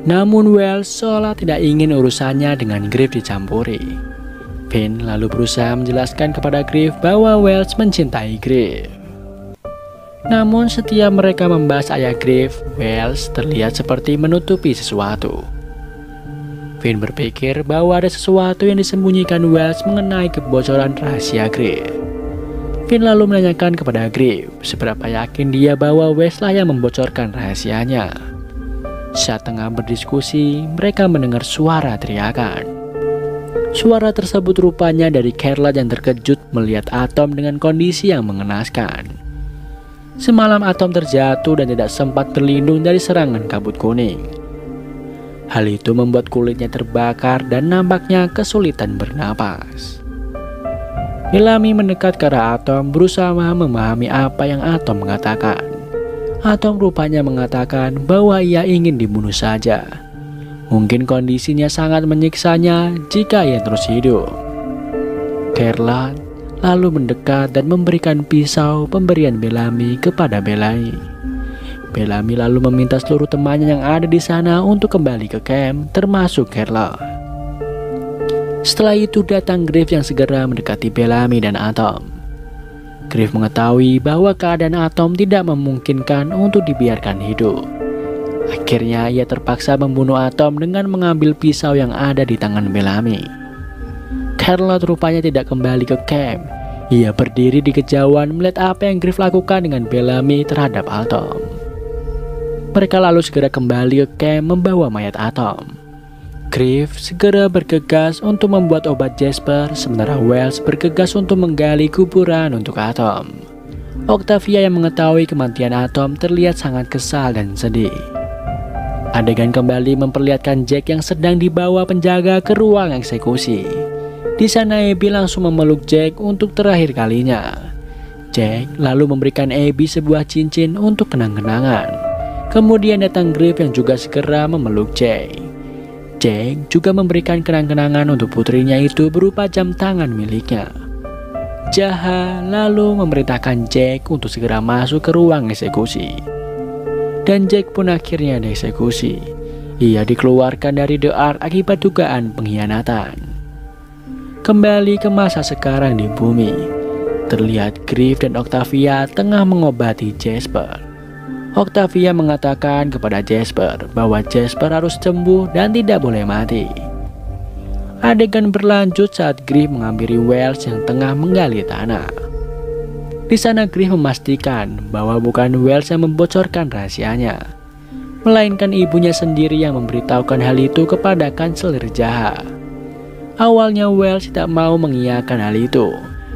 Namun Wells seolah tidak ingin urusannya dengan Griff dicampuri. Finn lalu berusaha menjelaskan kepada Griff bahwa Wells mencintai Griff. Namun setiap mereka membahas ayah Griff, Wells terlihat seperti menutupi sesuatu. Finn berpikir bahwa ada sesuatu yang disembunyikan Wells mengenai kebocoran rahasia Griff. Finn lalu menanyakan kepada Griff seberapa yakin dia bahwa Wells lah yang membocorkan rahasianya. Saat tengah berdiskusi, mereka mendengar suara teriakan. Suara tersebut rupanya dari Charlotte yang terkejut melihat Atom dengan kondisi yang mengenaskan. Semalam Atom terjatuh dan tidak sempat terlindung dari serangan kabut kuning. Hal itu membuat kulitnya terbakar dan nampaknya kesulitan bernapas. Bellamy mendekat ke arah Atom berusaha memahami apa yang Atom mengatakan. Atom rupanya mengatakan bahwa ia ingin dibunuh saja. Mungkin kondisinya sangat menyiksanya jika ia terus hidup. Charlotte lalu mendekat dan memberikan pisau pemberian Bellamy kepada Bellamy. Bellamy lalu meminta seluruh temannya yang ada di sana untuk kembali ke camp, termasuk Charlotte. Setelah itu datang Griff yang segera mendekati Bellamy dan Atom. Griff mengetahui bahwa keadaan Atom tidak memungkinkan untuk dibiarkan hidup. Akhirnya ia terpaksa membunuh Atom dengan mengambil pisau yang ada di tangan Bellamy. Charlotte rupanya tidak kembali ke camp. Ia berdiri di kejauhan melihat apa yang Griff lakukan dengan Bellamy terhadap Atom. Mereka lalu segera kembali ke camp membawa mayat Atom. Griff segera bergegas untuk membuat obat Jasper, sementara Wells bergegas untuk menggali kuburan untuk Atom. Octavia yang mengetahui kematian Atom terlihat sangat kesal dan sedih. Adegan kembali memperlihatkan Jack yang sedang dibawa penjaga ke ruang eksekusi. Di sana Abby langsung memeluk Jack untuk terakhir kalinya. Jack lalu memberikan Abby sebuah cincin untuk kenang-kenangan. Kemudian datang Griff yang juga segera memeluk Jack. Jack juga memberikan kenang-kenangan untuk putrinya itu berupa jam tangan miliknya. Jaha lalu memerintahkan Jack untuk segera masuk ke ruang eksekusi. Dan Jack pun akhirnya dieksekusi. Ia dikeluarkan dari The Ark akibat dugaan pengkhianatan. Kembali ke masa sekarang di bumi, terlihat Griff dan Octavia tengah mengobati Jasper. Octavia mengatakan kepada Jasper bahwa Jasper harus sembuh dan tidak boleh mati. Adegan berlanjut saat Griff menghampiri Wells yang tengah menggali tanah. Di sana Griff memastikan bahwa bukan Wells yang membocorkan rahasianya, melainkan ibunya sendiri yang memberitahukan hal itu kepada kanselir Jaha. Awalnya Wells tidak mau mengiyakan hal itu.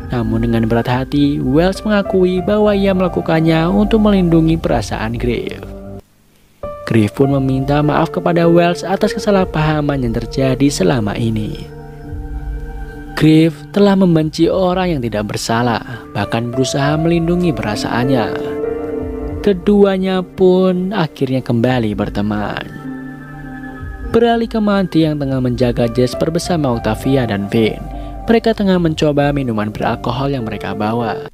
Namun dengan berat hati, Wells mengakui bahwa ia melakukannya untuk melindungi perasaan Griff. Griff pun meminta maaf kepada Wells atas kesalahpahaman yang terjadi selama ini. Griff telah membenci orang yang tidak bersalah, bahkan berusaha melindungi perasaannya. Keduanya pun akhirnya kembali berteman. Beralih ke Monty yang tengah menjaga Jasper bersama Octavia dan Finn. Mereka tengah mencoba minuman beralkohol yang mereka bawa.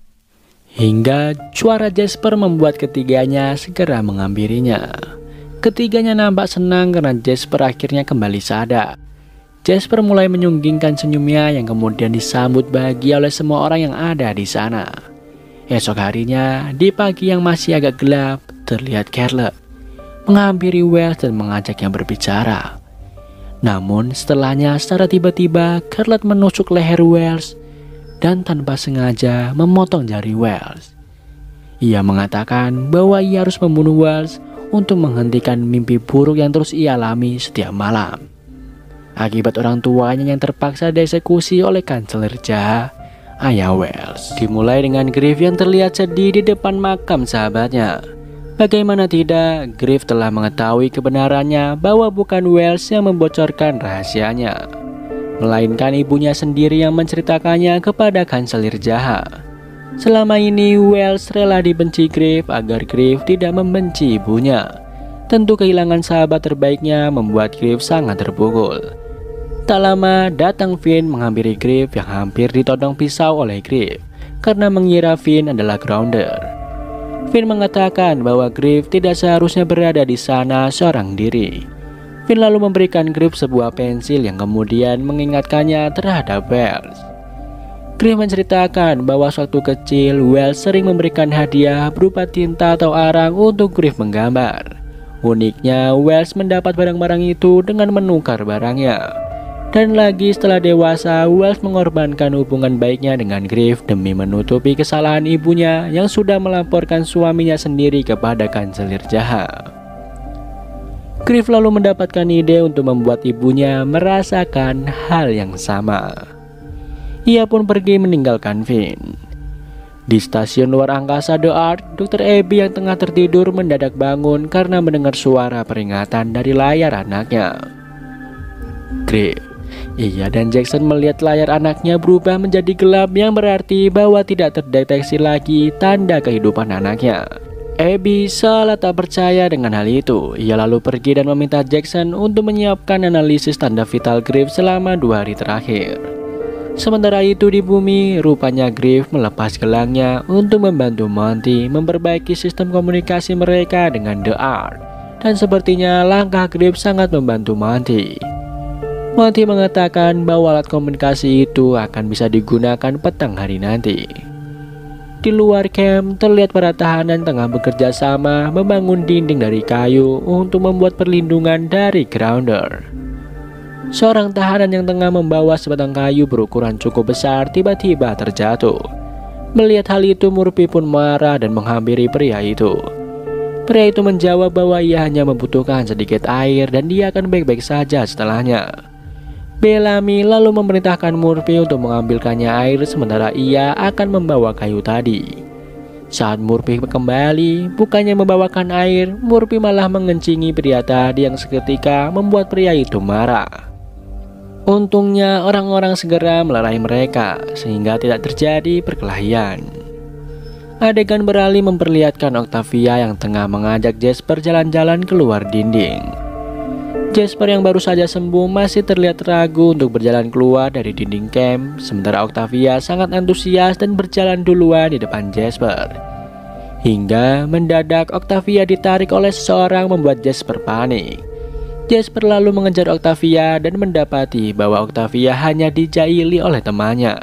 Hingga suara Jasper membuat ketiganya segera menghampirinya. Ketiganya nampak senang karena Jasper akhirnya kembali sadar. Jasper mulai menyunggingkan senyumnya yang kemudian disambut bahagia oleh semua orang yang ada di sana. Esok harinya, di pagi yang masih agak gelap, terlihat Caleb menghampiri Wells dan mengajaknya berbicara. Namun setelahnya secara tiba-tiba Caleb menusuk leher Wells dan tanpa sengaja memotong jari Wells. Ia mengatakan bahwa ia harus membunuh Wells untuk menghentikan mimpi buruk yang terus ia alami setiap malam. Akibat orang tuanya yang terpaksa dieksekusi oleh kanselir jahat, ayah Wells. Dimulai dengan Griff yang terlihat sedih di depan makam sahabatnya. Bagaimana tidak, Griff telah mengetahui kebenarannya bahwa bukan Wells yang membocorkan rahasianya, melainkan ibunya sendiri yang menceritakannya kepada kanselir jahat. Selama ini Wells rela dibenci Griff agar Griff tidak membenci ibunya. Tentu kehilangan sahabat terbaiknya membuat Griff sangat terpukul. Tak lama datang Finn menghampiri Griff yang hampir ditodong pisau oleh Griff karena mengira Finn adalah Grounder. Finn mengatakan bahwa Griff tidak seharusnya berada di sana seorang diri. Finn lalu memberikan Griff sebuah pensil yang kemudian mengingatkannya terhadap Wells. Griff menceritakan bahwa waktu kecil Wells sering memberikan hadiah berupa tinta atau arang untuk Griff menggambar. Uniknya, Wells mendapat barang-barang itu dengan menukar barangnya. Dan lagi setelah dewasa, Wells mengorbankan hubungan baiknya dengan Griff demi menutupi kesalahan ibunya yang sudah melaporkan suaminya sendiri kepada kanselir jahat. Griff lalu mendapatkan ide untuk membuat ibunya merasakan hal yang sama. Ia pun pergi meninggalkan Finn. Di stasiun luar angkasa The Ark, Dr. Abby yang tengah tertidur mendadak bangun karena mendengar suara peringatan dari layar anaknya. Griff, ia dan Jackson melihat layar anaknya berubah menjadi gelap yang berarti bahwa tidak terdeteksi lagi tanda kehidupan anaknya. Abby seolah tak percaya dengan hal itu. Ia lalu pergi dan meminta Jackson untuk menyiapkan analisis tanda vital Griff selama 2 hari terakhir. Sementara itu di bumi, rupanya Griff melepas gelangnya untuk membantu Monty memperbaiki sistem komunikasi mereka dengan The Ark. Dan sepertinya langkah Griff sangat membantu Monty. Monty mengatakan bahwa alat komunikasi itu akan bisa digunakan petang hari nanti. Di luar camp, terlihat para tahanan tengah bekerja sama membangun dinding dari kayu untuk membuat perlindungan dari Grounder. Seorang tahanan yang tengah membawa sebatang kayu berukuran cukup besar tiba-tiba terjatuh. Melihat hal itu, Murphy pun marah dan menghampiri pria itu. Pria itu menjawab bahwa ia hanya membutuhkan sedikit air dan dia akan baik-baik saja setelahnya. Bellamy lalu memerintahkan Murphy untuk mengambilkannya air sementara ia akan membawa kayu tadi. Saat Murphy kembali, bukannya membawakan air, Murphy malah mengencingi pria tadi yang seketika membuat pria itu marah. Untungnya orang-orang segera melerai mereka sehingga tidak terjadi perkelahian. Adegan beralih memperlihatkan Octavia yang tengah mengajak Jasper jalan-jalan keluar dinding. Jasper yang baru saja sembuh masih terlihat ragu untuk berjalan keluar dari dinding camp, sementara Octavia sangat antusias dan berjalan duluan di depan Jasper. Hingga mendadak Octavia ditarik oleh seseorang membuat Jasper panik. Jasper lalu mengejar Octavia dan mendapati bahwa Octavia hanya dijaili oleh temannya.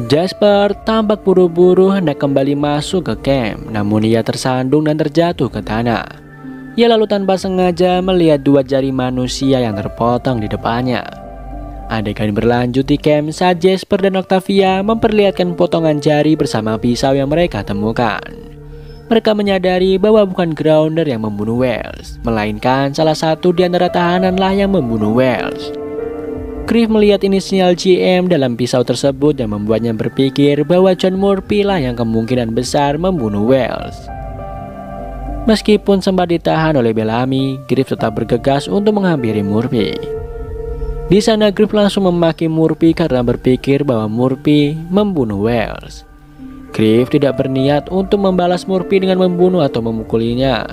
Jasper tampak buru-buru hendak kembali masuk ke camp, namun ia tersandung dan terjatuh ke tanah. Ia lalu tanpa sengaja melihat 2 jari manusia yang terpotong di depannya. Adegan berlanjut di camp saat Jasper dan Octavia memperlihatkan potongan jari bersama pisau yang mereka temukan. Mereka menyadari bahwa bukan Grounder yang membunuh Wells, melainkan salah satu di antara tahananlah yang membunuh Wells. Griff melihat inisial GM dalam pisau tersebut yang membuatnya berpikir bahwa John Murphy lah yang kemungkinan besar membunuh Wells. Meskipun sempat ditahan oleh Bellamy, Griff tetap bergegas untuk menghampiri Murphy. Di sana Griff langsung memaki Murphy karena berpikir bahwa Murphy membunuh Wells. Griff tidak berniat untuk membalas Murphy dengan membunuh atau memukulinya.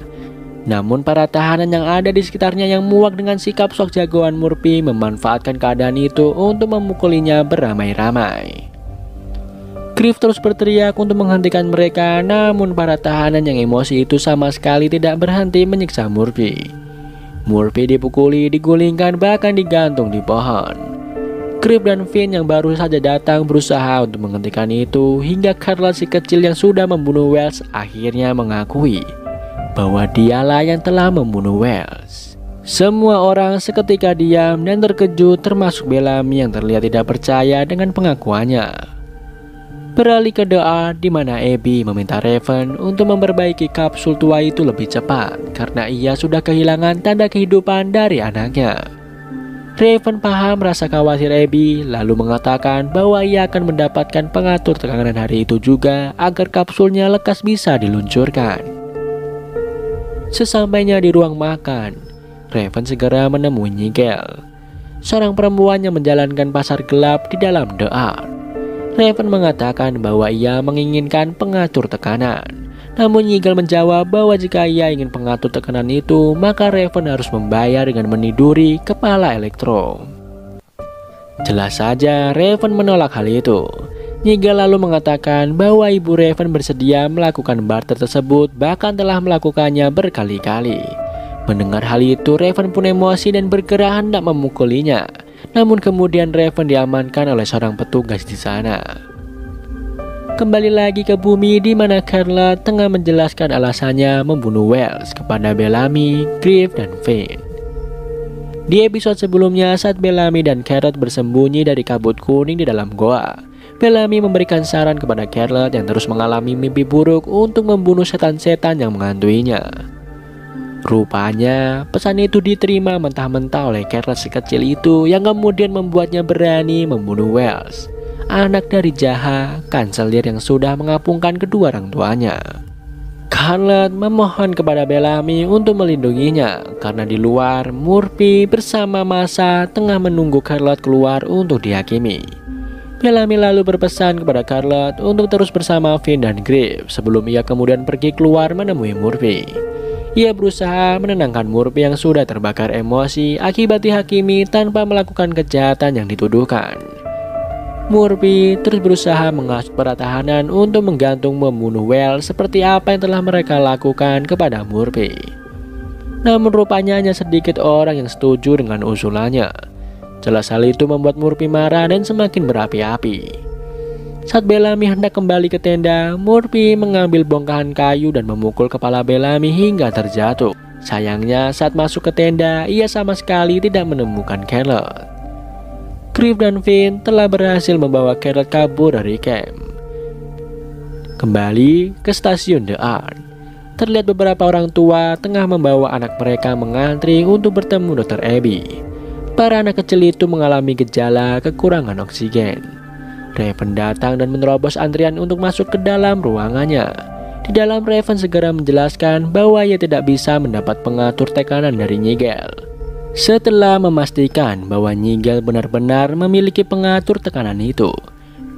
Namun para tahanan yang ada di sekitarnya yang muak dengan sikap sok jagoan Murphy memanfaatkan keadaan itu untuk memukulinya beramai-ramai. Griff terus berteriak untuk menghentikan mereka, namun para tahanan yang emosi itu sama sekali tidak berhenti menyiksa Murphy. Murphy dipukuli, digulingkan, bahkan digantung di pohon. Griff dan Finn yang baru saja datang berusaha untuk menghentikan itu, hingga Charlotte si kecil yang sudah membunuh Wells akhirnya mengakui bahwa dialah yang telah membunuh Wells. Semua orang seketika diam dan terkejut, termasuk Bellamy yang terlihat tidak percaya dengan pengakuannya. Beralih ke doa di mana Abby meminta Raven untuk memperbaiki kapsul tua itu lebih cepat karena ia sudah kehilangan tanda kehidupan dari anaknya. Raven paham rasa khawatir Abby, lalu mengatakan bahwa ia akan mendapatkan pengatur tekanan hari itu juga agar kapsulnya lekas bisa diluncurkan. Sesampainya di ruang makan, Raven segera menemui Nigel, seorang perempuan yang menjalankan pasar gelap di dalam The Art. Raven mengatakan bahwa ia menginginkan pengatur tekanan, namun Nigel menjawab bahwa jika ia ingin pengatur tekanan itu, maka Raven harus membayar dengan meniduri kepala Elektro. Jelas saja Raven menolak hal itu. Nigel lalu mengatakan bahwa ibu Raven bersedia melakukan barter tersebut, bahkan telah melakukannya berkali-kali. Mendengar hal itu, Raven pun emosi dan bergerak hendak memukulinya. Namun kemudian Raven diamankan oleh seorang petugas di sana. Kembali lagi ke bumi di mana Charlotte tengah menjelaskan alasannya membunuh Wells kepada Bellamy, Griff, dan Finn. Di episode sebelumnya, saat Bellamy dan Charlotte bersembunyi dari kabut kuning di dalam goa, Bellamy memberikan saran kepada Charlotte yang terus mengalami mimpi buruk untuk membunuh setan-setan yang menghantuinya. Rupanya, pesan itu diterima mentah-mentah oleh Charlotte si kecil itu yang kemudian membuatnya berani membunuh Wells, anak dari Jaha, kanselir yang sudah mengapungkan kedua orang tuanya. Charlotte memohon kepada Bellamy untuk melindunginya karena di luar, Murphy bersama massa tengah menunggu Charlotte keluar untuk dihakimi. Bellamy lalu berpesan kepada Charlotte untuk terus bersama Finn dan Griff sebelum ia kemudian pergi keluar menemui Murphy. Ia berusaha menenangkan Murphy yang sudah terbakar emosi akibat dihakimi tanpa melakukan kejahatan yang dituduhkan. Murphy terus berusaha menghasut para tahanan untuk menggantung membunuh Wells seperti apa yang telah mereka lakukan kepada Murphy. Namun rupanya hanya sedikit orang yang setuju dengan usulannya. Jelas hal itu membuat Murphy marah dan semakin berapi-api. Saat Bellamy hendak kembali ke tenda, Murphy mengambil bongkahan kayu dan memukul kepala Bellamy hingga terjatuh. Sayangnya saat masuk ke tenda, ia sama sekali tidak menemukan Charlotte. Griff dan Finn telah berhasil membawa Charlotte kabur dari camp. Kembali ke stasiun The Art, terlihat beberapa orang tua tengah membawa anak mereka mengantri untuk bertemu Dr. Abby. Para anak kecil itu mengalami gejala kekurangan oksigen. Raven datang dan menerobos antrian untuk masuk ke dalam ruangannya. Di dalam, Raven segera menjelaskan bahwa ia tidak bisa mendapat pengatur tekanan dari Nigel. Setelah memastikan bahwa Nigel benar-benar memiliki pengatur tekanan itu,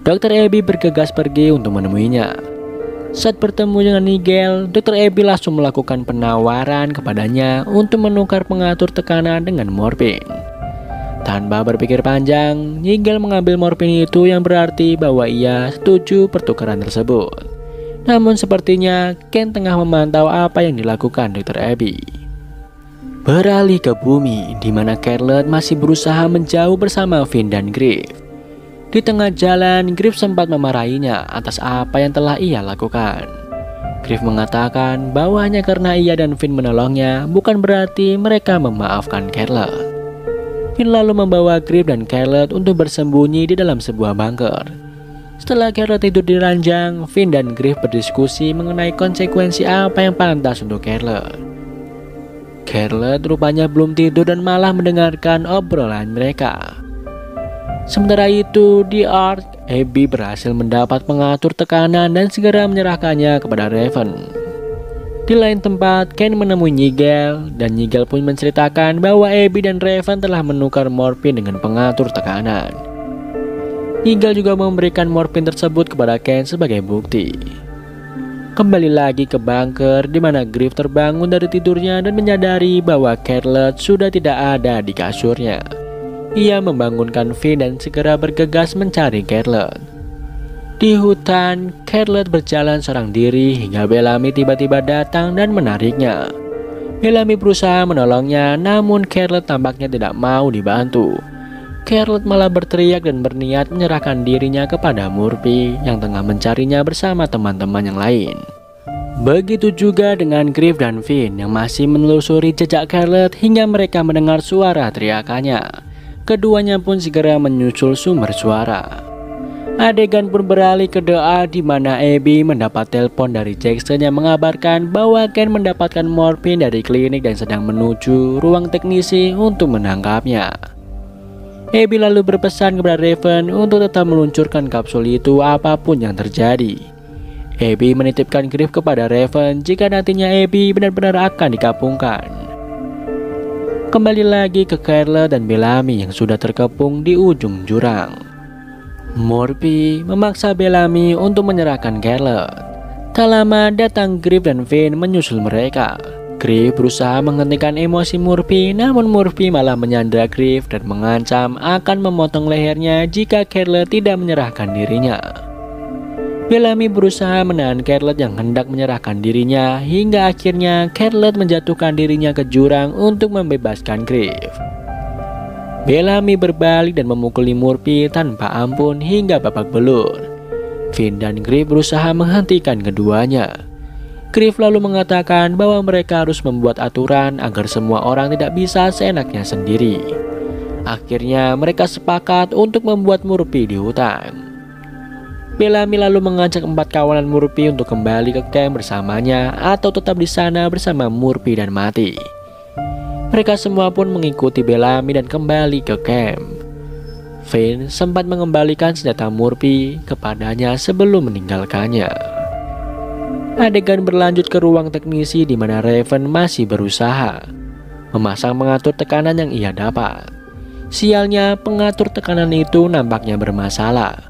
Dr. Abby bergegas pergi untuk menemuinya. Saat bertemu dengan Nigel, Dr. Abby langsung melakukan penawaran kepadanya untuk menukar pengatur tekanan dengan morfin. Tanpa berpikir panjang, Nigel mengambil morfin itu yang berarti bahwa ia setuju pertukaran tersebut. Namun sepertinya Ken tengah memantau apa yang dilakukan Dr. Abby. Beralih ke bumi di mana Charlotte masih berusaha menjauh bersama Finn dan Griff. Di tengah jalan, Griff sempat memarahinya atas apa yang telah ia lakukan. Griff mengatakan bahwa hanya karena ia dan Finn menolongnya bukan berarti mereka memaafkan Charlotte. Finn lalu membawa Griff dan Charlotte untuk bersembunyi di dalam sebuah bunker. Setelah Charlotte tidur di ranjang, Finn dan Griff berdiskusi mengenai konsekuensi apa yang pantas untuk Charlotte. Charlotte rupanya belum tidur dan malah mendengarkan obrolan mereka. Sementara itu, di Art, Abby berhasil mendapat pengatur tekanan dan segera menyerahkannya kepada Raven. Di lain tempat, Ken menemui Nigel, dan Nigel pun menceritakan bahwa Abby dan Raven telah menukar morfin dengan pengatur tekanan. Nigel juga memberikan morfin tersebut kepada Ken sebagai bukti. Kembali lagi ke bunker di mana Griff terbangun dari tidurnya dan menyadari bahwa Scarlett sudah tidak ada di kasurnya. Ia membangunkan Finn dan segera bergegas mencari Scarlett. Di hutan, Scarlett berjalan seorang diri hingga Bellamy tiba-tiba datang dan menariknya. Bellamy berusaha menolongnya, namun Scarlett tampaknya tidak mau dibantu. Scarlett malah berteriak dan berniat menyerahkan dirinya kepada Murphy yang tengah mencarinya bersama teman-teman yang lain. Begitu juga dengan Griff dan Finn yang masih menelusuri jejak Scarlett hingga mereka mendengar suara teriakannya. Keduanya pun segera menyusul sumber suara. Adegan pun beralih ke doa di mana Abby mendapat telepon dari Jackson yang mengabarkan bahwa Ken mendapatkan morfin dari klinik dan sedang menuju ruang teknisi untuk menangkapnya. Abby lalu berpesan kepada Raven untuk tetap meluncurkan kapsul itu apapun yang terjadi. Abby menitipkan Griff kepada Raven jika nantinya Abby benar-benar akan dikapungkan. Kembali lagi ke Scarlett dan Bellamy yang sudah terkepung di ujung jurang. Murphy memaksa Bellamy untuk menyerahkan Scarlett. Tak lama datang Griff dan Finn menyusul mereka. Griff berusaha menghentikan emosi Murphy, namun Murphy malah menyandra Griff dan mengancam akan memotong lehernya jika Scarlett tidak menyerahkan dirinya. Bellamy berusaha menahan Scarlett yang hendak menyerahkan dirinya hingga akhirnya Scarlett menjatuhkan dirinya ke jurang untuk membebaskan Griff. Bellamy berbalik dan memukuli Murphy tanpa ampun hingga babak belur. Finn dan Griff berusaha menghentikan keduanya. Griff lalu mengatakan bahwa mereka harus membuat aturan agar semua orang tidak bisa seenaknya sendiri. Akhirnya mereka sepakat untuk membuat Murphy di hutan. Bellamy lalu mengajak 4 kawanan Murphy untuk kembali ke camp bersamanya atau tetap di sana bersama Murphy dan Mati. Mereka semua pun mengikuti Bellamy dan kembali ke camp. Finn sempat mengembalikan senjata Murphy kepadanya sebelum meninggalkannya. Adegan berlanjut ke ruang teknisi di mana Raven masih berusaha memasang pengatur tekanan yang ia dapat. Sialnya, pengatur tekanan itu nampaknya bermasalah.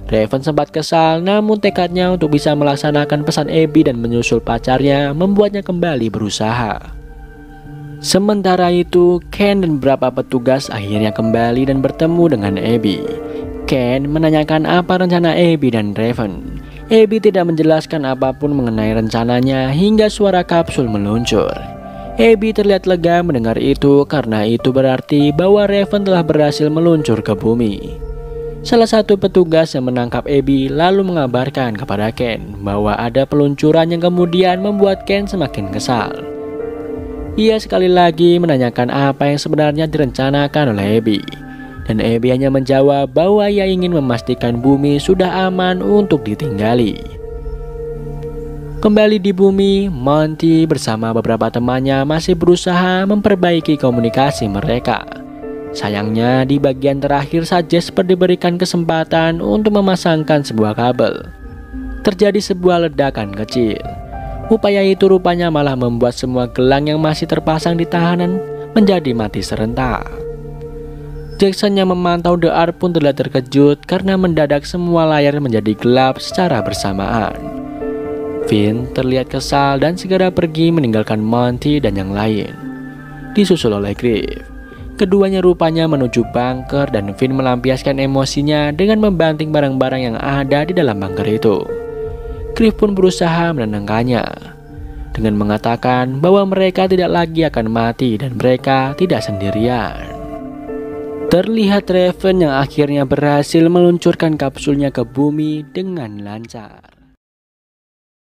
Raven sempat kesal, namun tekadnya untuk bisa melaksanakan pesan Abby dan menyusul pacarnya membuatnya kembali berusaha. Sementara itu, Ken dan beberapa petugas akhirnya kembali dan bertemu dengan Abby. Ken menanyakan apa rencana Abby dan Raven. Abby tidak menjelaskan apapun mengenai rencananya hingga suara kapsul meluncur. Abby terlihat lega mendengar itu karena itu berarti bahwa Raven telah berhasil meluncur ke bumi. Salah satu petugas yang menangkap Abby lalu mengabarkan kepada Ken bahwa ada peluncuran yang kemudian membuat Ken semakin kesal. Ia sekali lagi menanyakan apa yang sebenarnya direncanakan oleh Abby. Dan Abby hanya menjawab bahwa ia ingin memastikan bumi sudah aman untuk ditinggali. Kembali di bumi, Monty bersama beberapa temannya masih berusaha memperbaiki komunikasi mereka. Sayangnya di bagian terakhir saja seperti diberikan kesempatan untuk memasangkan sebuah kabel. Terjadi sebuah ledakan kecil. Upaya itu rupanya malah membuat semua gelang yang masih terpasang di tahanan menjadi mati serentak. Jackson yang memantau The Ark pun terlihat terkejut karena mendadak semua layar menjadi gelap secara bersamaan. Finn terlihat kesal dan segera pergi meninggalkan Monty dan yang lain. Disusul oleh Griff. Keduanya rupanya menuju bunker dan Finn melampiaskan emosinya dengan membanting barang-barang yang ada di dalam bunker itu. Griff pun berusaha menenangkannya dengan mengatakan bahwa mereka tidak lagi akan mati dan mereka tidak sendirian. Terlihat Raven yang akhirnya berhasil meluncurkan kapsulnya ke bumi dengan lancar.